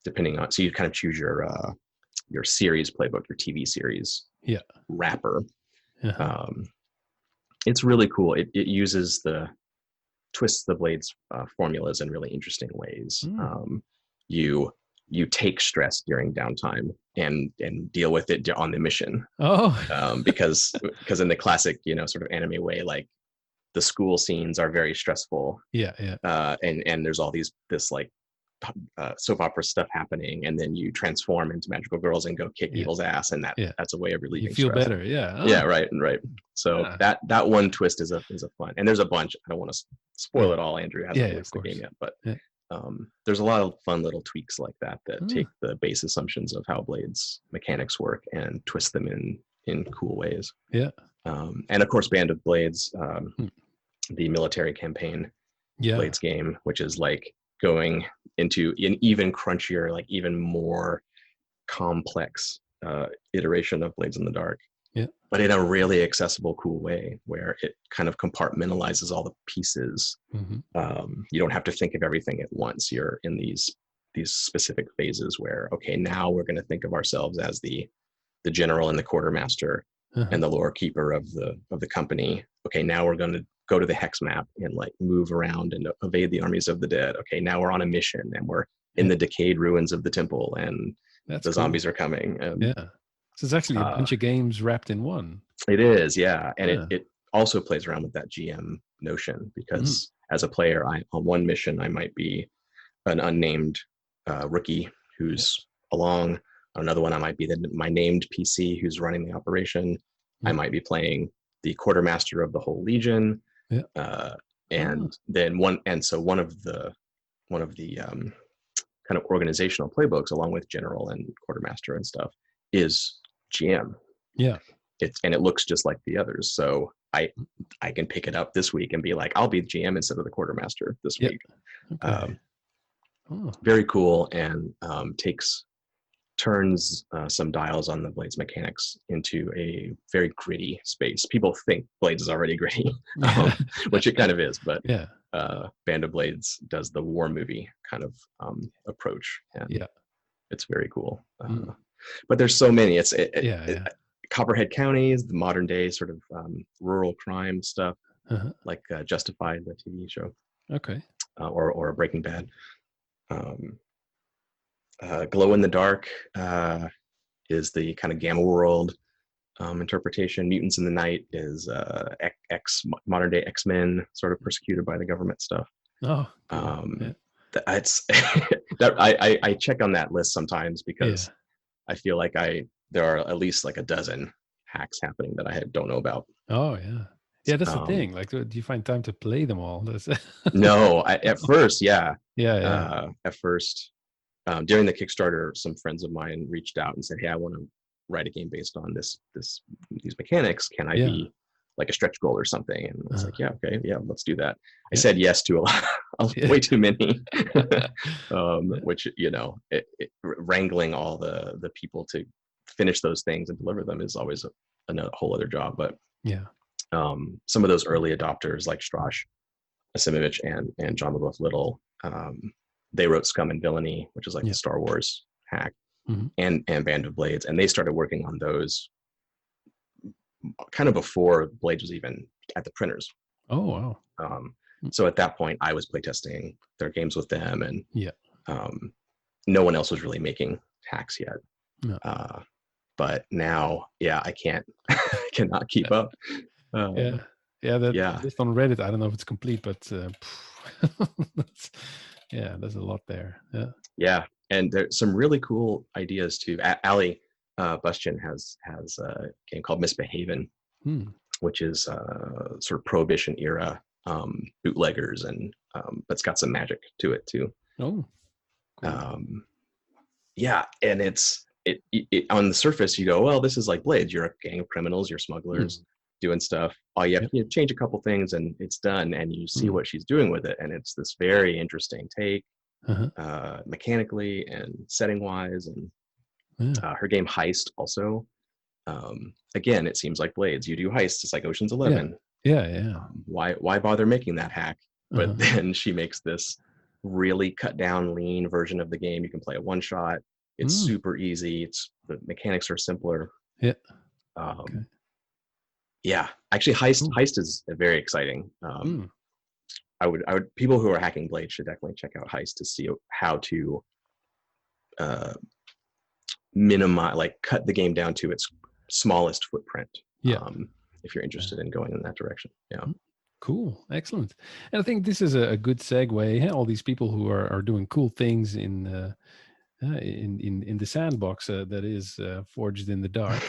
Depending on, so you kind of choose your series playbook, your TV series Yeah. wrapper. Uh-huh. It's really cool. It uses the twists the blades formulas in really interesting ways. Mm. You take stress during downtime and deal with it on the mission, Oh. because in the classic sort of anime way, like the school scenes are very stressful, Yeah. Yeah. and there's all this like soap opera stuff happening, and then you transform into magical girls and go kick Yeah. evil's ass, and Yeah. that's a way of You relieving feel stress. better. Yeah. Yeah, Oh. right. So Ah. that one twist is a fun, and there's a bunch. I don't want to spoil Yeah. it all. Andrew Yeah. hasn't Yeah. Of released the game course. yet, but Yeah. there's a lot of fun little tweaks like that Ah. take the base assumptions of how blades mechanics work and twist them in cool ways. Yeah. And of course, Band of Blades, Hmm. the military campaign Yeah. Blades game, which is like going into an even crunchier, like even more complex iteration of Blades in the Dark, Yeah. but in a really accessible, cool way where it kind of compartmentalizes all the pieces. Mm-hmm. You don't have to think of everything at once. You're in these specific phases where, okay, now we're going to think of ourselves as the general and the quartermaster Uh-huh. and the lore keeper of the company. Okay, now we're going to go to the hex map and like move around and evade the armies of the dead. Okay, now we're on a mission and we're in the decayed ruins of the temple, and That's the cool. zombies are coming. Yeah. So it's actually a bunch of games wrapped in one. It is, yeah, and Yeah. it also plays around with that GM notion, because as a player, on one mission I might be an unnamed rookie who's along. On another one, I might be my named PC who's running the operation. I might be playing the quartermaster of the whole legion. Yeah. And then one of the kind of organizational playbooks, along with general and quartermaster and stuff, is GM. Yeah. It looks just like the others, so I can pick it up this week and be like, I'll be GM instead of the quartermaster this week. Okay. Very cool, and turns some dials on the Blades mechanics into a very gritty space. People think Blades is already gritty, which it kind of is, but yeah. Band of Blades does the war movie kind of approach, and it's very cool. But there's so many. Copperhead County is the modern day sort of rural crime stuff, like Justified, the TV show. Okay. Or Breaking Bad. Glow in the Dark is the kind of Gamma World interpretation. Mutants in the Night is modern day X-Men, sort of persecuted by the government stuff. Oh, cool. It's that I check on that list sometimes, because I feel like there are at least like a dozen hacks happening that I don't know about. Oh yeah. Yeah, that's the thing. Like, do you find time to play them all? No, at first, yeah. Yeah. At first, during the Kickstarter, some friends of mine reached out and said, "Hey, I want to write a game based on these mechanics. Can I be like a stretch goal or something?" And I was like, "Yeah, okay, yeah, let's do that." I said yes to a lot, way too many, which wrangling all the people to finish those things and deliver them is always a whole other job. But some of those early adopters like Strash Asimovich and John LaBeouf Little, they wrote Scum and Villainy, which is like the Star Wars hack, and Band of Blades, and they started working on those kind of before Blades was even at the printers. Oh wow! So at that point, I was playtesting their games with them, and no one else was really making hacks yet. No. But now, I cannot keep up. List on Reddit, I don't know if it's complete, but there's a lot there. And there's some really cool ideas too. Ali Bustion has a game called Misbehavin', Hmm. which is sort of Prohibition era bootleggers, and but it's got some magic to it too. Oh, cool. Yeah, and it on the surface you go, well, this is like Blades. You're a gang of criminals, you're smugglers doing stuff. All you have to change a couple things and it's done, and you see what she's doing with it, and it's this very interesting take, mechanically and setting wise, and her game Heist also. Again, it seems like Blades. You do heists, it's like Ocean's 11. Yeah. Why bother making that hack? But then she makes this really cut down, lean version of the game. You can play a one shot. It's super easy. The mechanics are simpler. Yeah. Yeah, actually, Heist is very exciting. I would people who are hacking Blade should definitely check out Heist to see how to minimize, like cut the game down to its smallest footprint. If you're interested in going in that direction. Yeah. Cool, excellent. And I think this is a good segue. All these people who are doing cool things in the sandbox that is forged in the dark.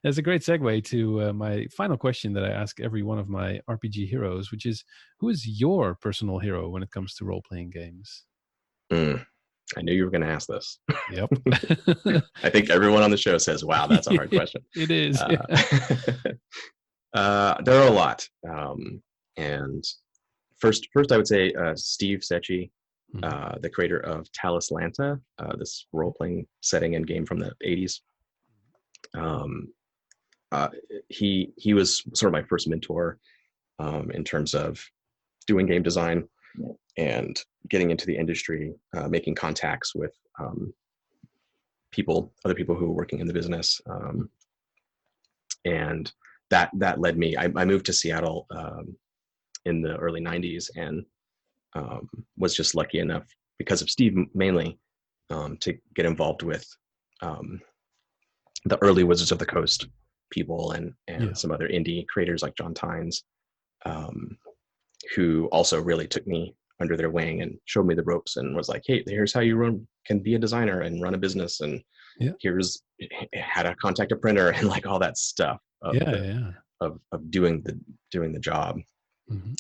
That's a great segue to my final question that I ask every one of my RPG heroes, which is, who is your personal hero when it comes to role-playing games? I knew you were going to ask this. Yep. I think everyone on the show says, wow, that's a hard question. It is. There are a lot. And first I would say Steve Secchi, the creator of Talislanta, this role-playing setting and game from the 80s. He was sort of my first mentor in terms of doing game design and getting into the industry, making contacts with other people who were working in the business. And that led me, I moved to Seattle in the early 90s, and was just lucky enough, because of Steve mainly, to get involved with the early Wizards of the Coast people and some other indie creators like John Tynes, who also really took me under their wing and showed me the ropes and was like, hey, here's how you can be a designer and run a business, and here's how to contact a printer and like all that stuff of doing the job.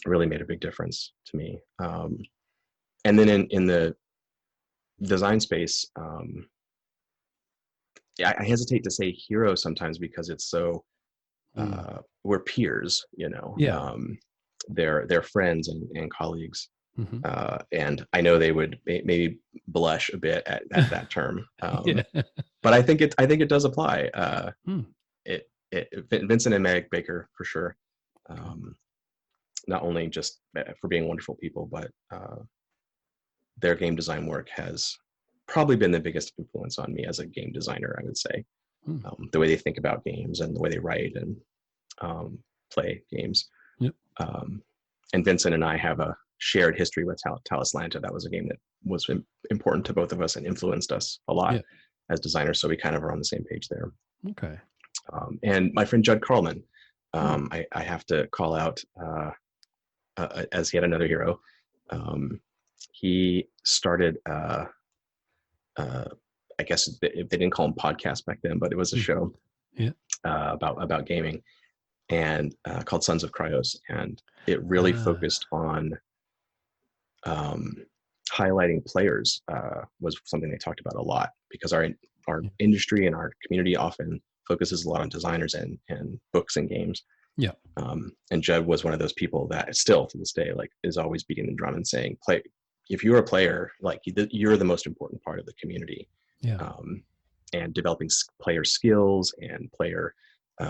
Really made a big difference to me. And then in the design space, I hesitate to say hero sometimes because it's so we're peers, they're friends and colleagues. And I know they would maybe blush a bit at that term, but I think it does apply. Vincent and Meg Baker for sure. Not only just for being wonderful people, but their game design work has probably been the biggest influence on me as a game designer, I would say. The way they think about games and the way they write and play games. And Vincent and I have a shared history with Talislanta. That was a game that was important to both of us and influenced us a lot as designers. So we kind of are on the same page there. Okay. And my friend Judd Carlman, I have to call out as yet another hero. He started, I guess they didn't call him podcast back then, but it was a show about gaming, and called Sons of Cryos, and it really focused on highlighting players. Was something they talked about a lot, because our industry and our community often focuses a lot on designers and books and games. And Judd was one of those people that still to this day is always beating the drum and saying, play, if you're a player, you're the most important part of the community. And developing player skills and player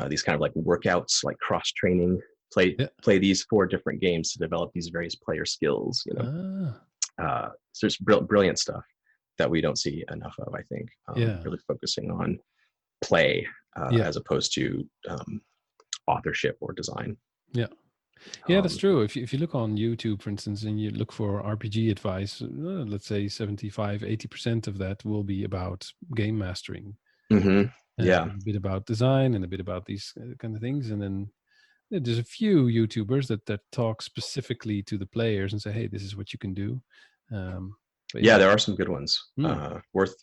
these kind of workouts, like cross training, play these 4 different games to develop these various player skills. So there's brilliant stuff that we don't see enough of, I think. Really focusing on play as opposed to authorship or design. That's true. If you look on YouTube, for instance, and you look for RPG advice, let's say 75-80% of that will be about game mastering. A bit about design and a bit about these kind of things, and then there's a few YouTubers that talk specifically to the players and say, hey, this is what you can do. But there are some good ones. Worth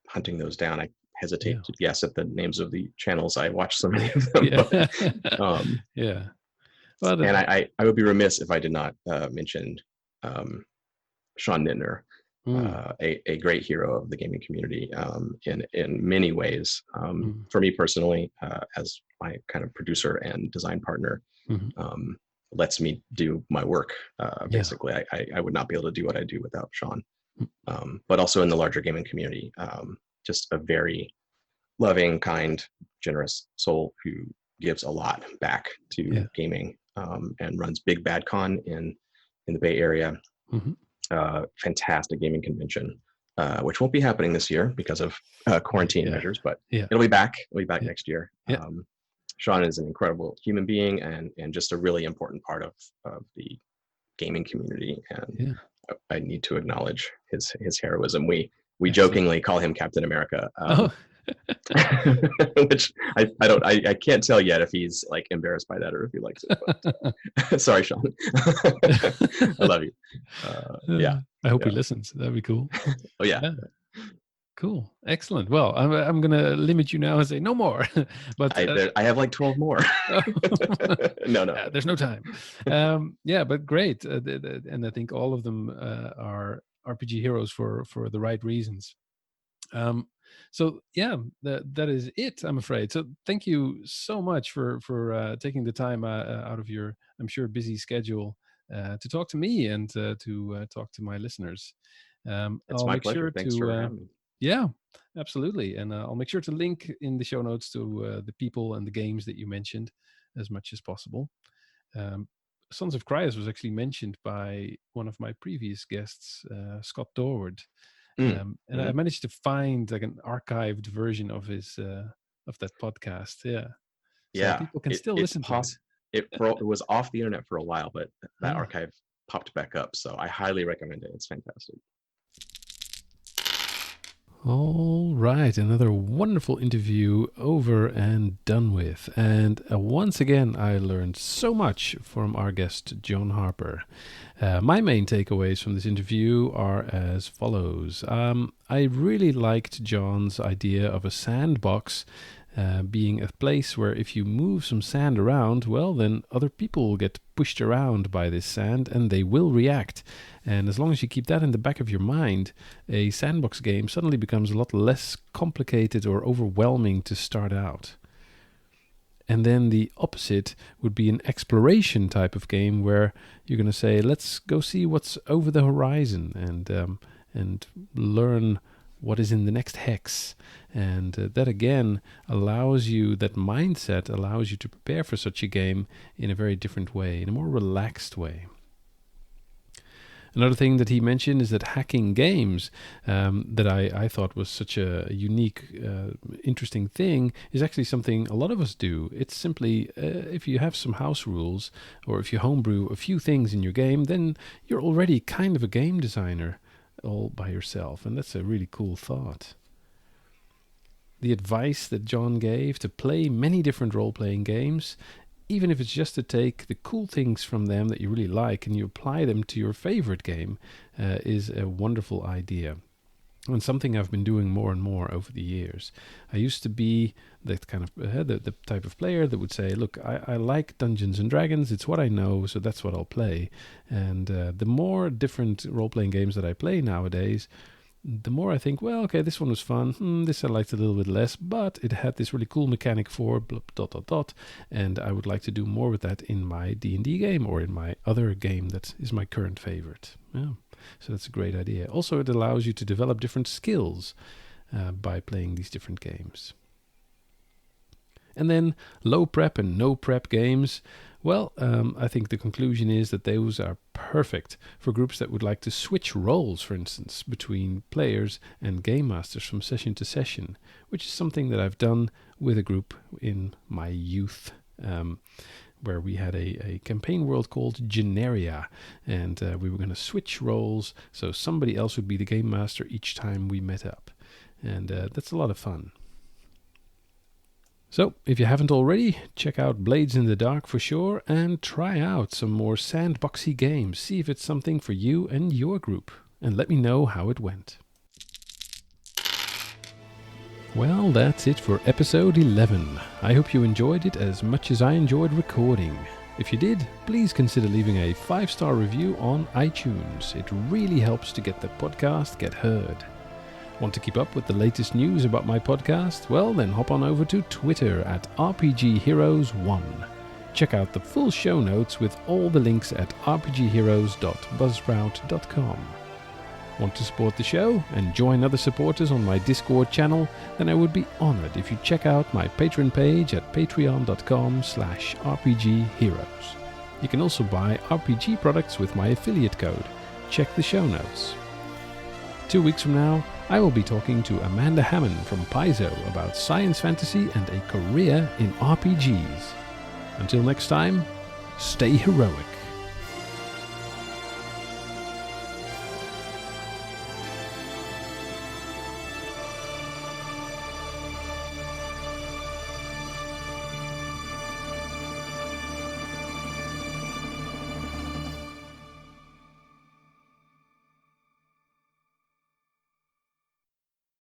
hunting those down. I hesitate Yeah. to guess at the names of the channels. I watch so many of them. Yeah. But, Yeah. Well, and I would be remiss if I did not mention Sean Nittner, a great hero of the gaming community in many ways. For me personally, as my kind of producer and design partner, lets me do my work. Basically, I would not be able to do what I do without Sean. But also in the larger gaming community, just a very loving, kind, generous soul who gives a lot back to gaming, and runs Big Bad Con in the Bay Area. Fantastic gaming convention, which won't be happening this year because of quarantine measures, but it'll be back. It'll be back next year. Sean is an incredible human being and just a really important part of the gaming community. And I need to acknowledge his heroism. We jokingly call him Captain America. Which I can't tell yet if he's like embarrassed by that or if he likes it. But, sorry, Sean. I love you. I hope he listens. That'd be cool. Oh yeah. Cool. Excellent. Well, I'm going to limit you now and say no more. But I have like 12 more. No. There's no time. But great. And I think all of them are RPG heroes for the right reasons. So yeah, that is it, I'm afraid. So thank you so much for taking the time out of your, I'm sure, busy schedule to talk to me and to talk to my listeners. It's my pleasure. Thanks for having me. Yeah, absolutely. And I'll make sure to link in the show notes to the people and the games that you mentioned as much as possible. Sons of Cryos was actually mentioned by one of my previous guests, Scott Dorward. And I managed to find like an archived version of his of that podcast. So people can still listen to it. It was off the internet for a while, but that archive popped back up. So I highly recommend it. It's fantastic. All right, another wonderful interview over and done with. And once again, I learned so much from our guest, John Harper. My main takeaways from this interview are as follows. I really liked John's idea of a sandbox being a place where if you move some sand around, well, then other people will get pushed around by this sand and they will react. And as long as you keep that in the back of your mind, a sandbox game suddenly becomes a lot less complicated or overwhelming to start out. And then the opposite would be an exploration type of game where you're going to say, let's go see what's over the horizon and learn what is in the next hex. And that again allows you, that mindset allows you to prepare for such a game in a very different way, in a more relaxed way. Another thing that he mentioned is that hacking games, that I thought was such a unique, interesting thing, is actually something a lot of us do. It's simply, if you have some house rules, or if you homebrew a few things in your game, then you're already kind of a game designer all by yourself, and that's a really cool thought. The advice that John gave to play many different role-playing games, even if it's just to take the cool things from them that you really like and you apply them to your favorite game, is a wonderful idea. And something I've been doing more and more over the years. I used to be that kind of the type of player that would say, look, I like Dungeons and Dragons, it's what I know, so that's what I'll play. And the more different role-playing games that I play nowadays, the more I think, well, okay, this one was fun, this I liked a little bit less, but it had this really cool mechanic for ... and I would like to do more with that in my D&D game or in my other game that is my current favorite. Yeah. So that's a great idea. Also, it allows you to develop different skills by playing these different games. And then low prep and no prep games. Well, I think the conclusion is that those are perfect for groups that would like to switch roles, for instance, between players and game masters from session to session, which is something that I've done with a group in my youth, where we had a campaign world called Generia, and we were going to switch roles, so somebody else would be the game master each time we met up. And that's a lot of fun. So, if you haven't already, check out Blades in the Dark for sure, and try out some more sandboxy games. See if it's something for you and your group, and let me know how it went. Well, that's it for episode 11. I hope you enjoyed it as much as I enjoyed recording. If you did, please consider leaving a 5-star review on iTunes. It really helps to get the podcast get heard. Want to keep up with the latest news about my podcast? Well, then hop on over to Twitter at RPGHeroes1. Check out the full show notes with all the links at rpgheroes.buzzsprout.com. Want to support the show and join other supporters on my Discord channel? Then I would be honored if you check out my Patreon page at patreon.com/rpgheroes. You can also buy RPG products with my affiliate code. Check the show notes. 2 weeks from now, I will be talking to Amanda Hammond from Paizo about science fantasy and a career in RPGs. Until next time, stay heroic.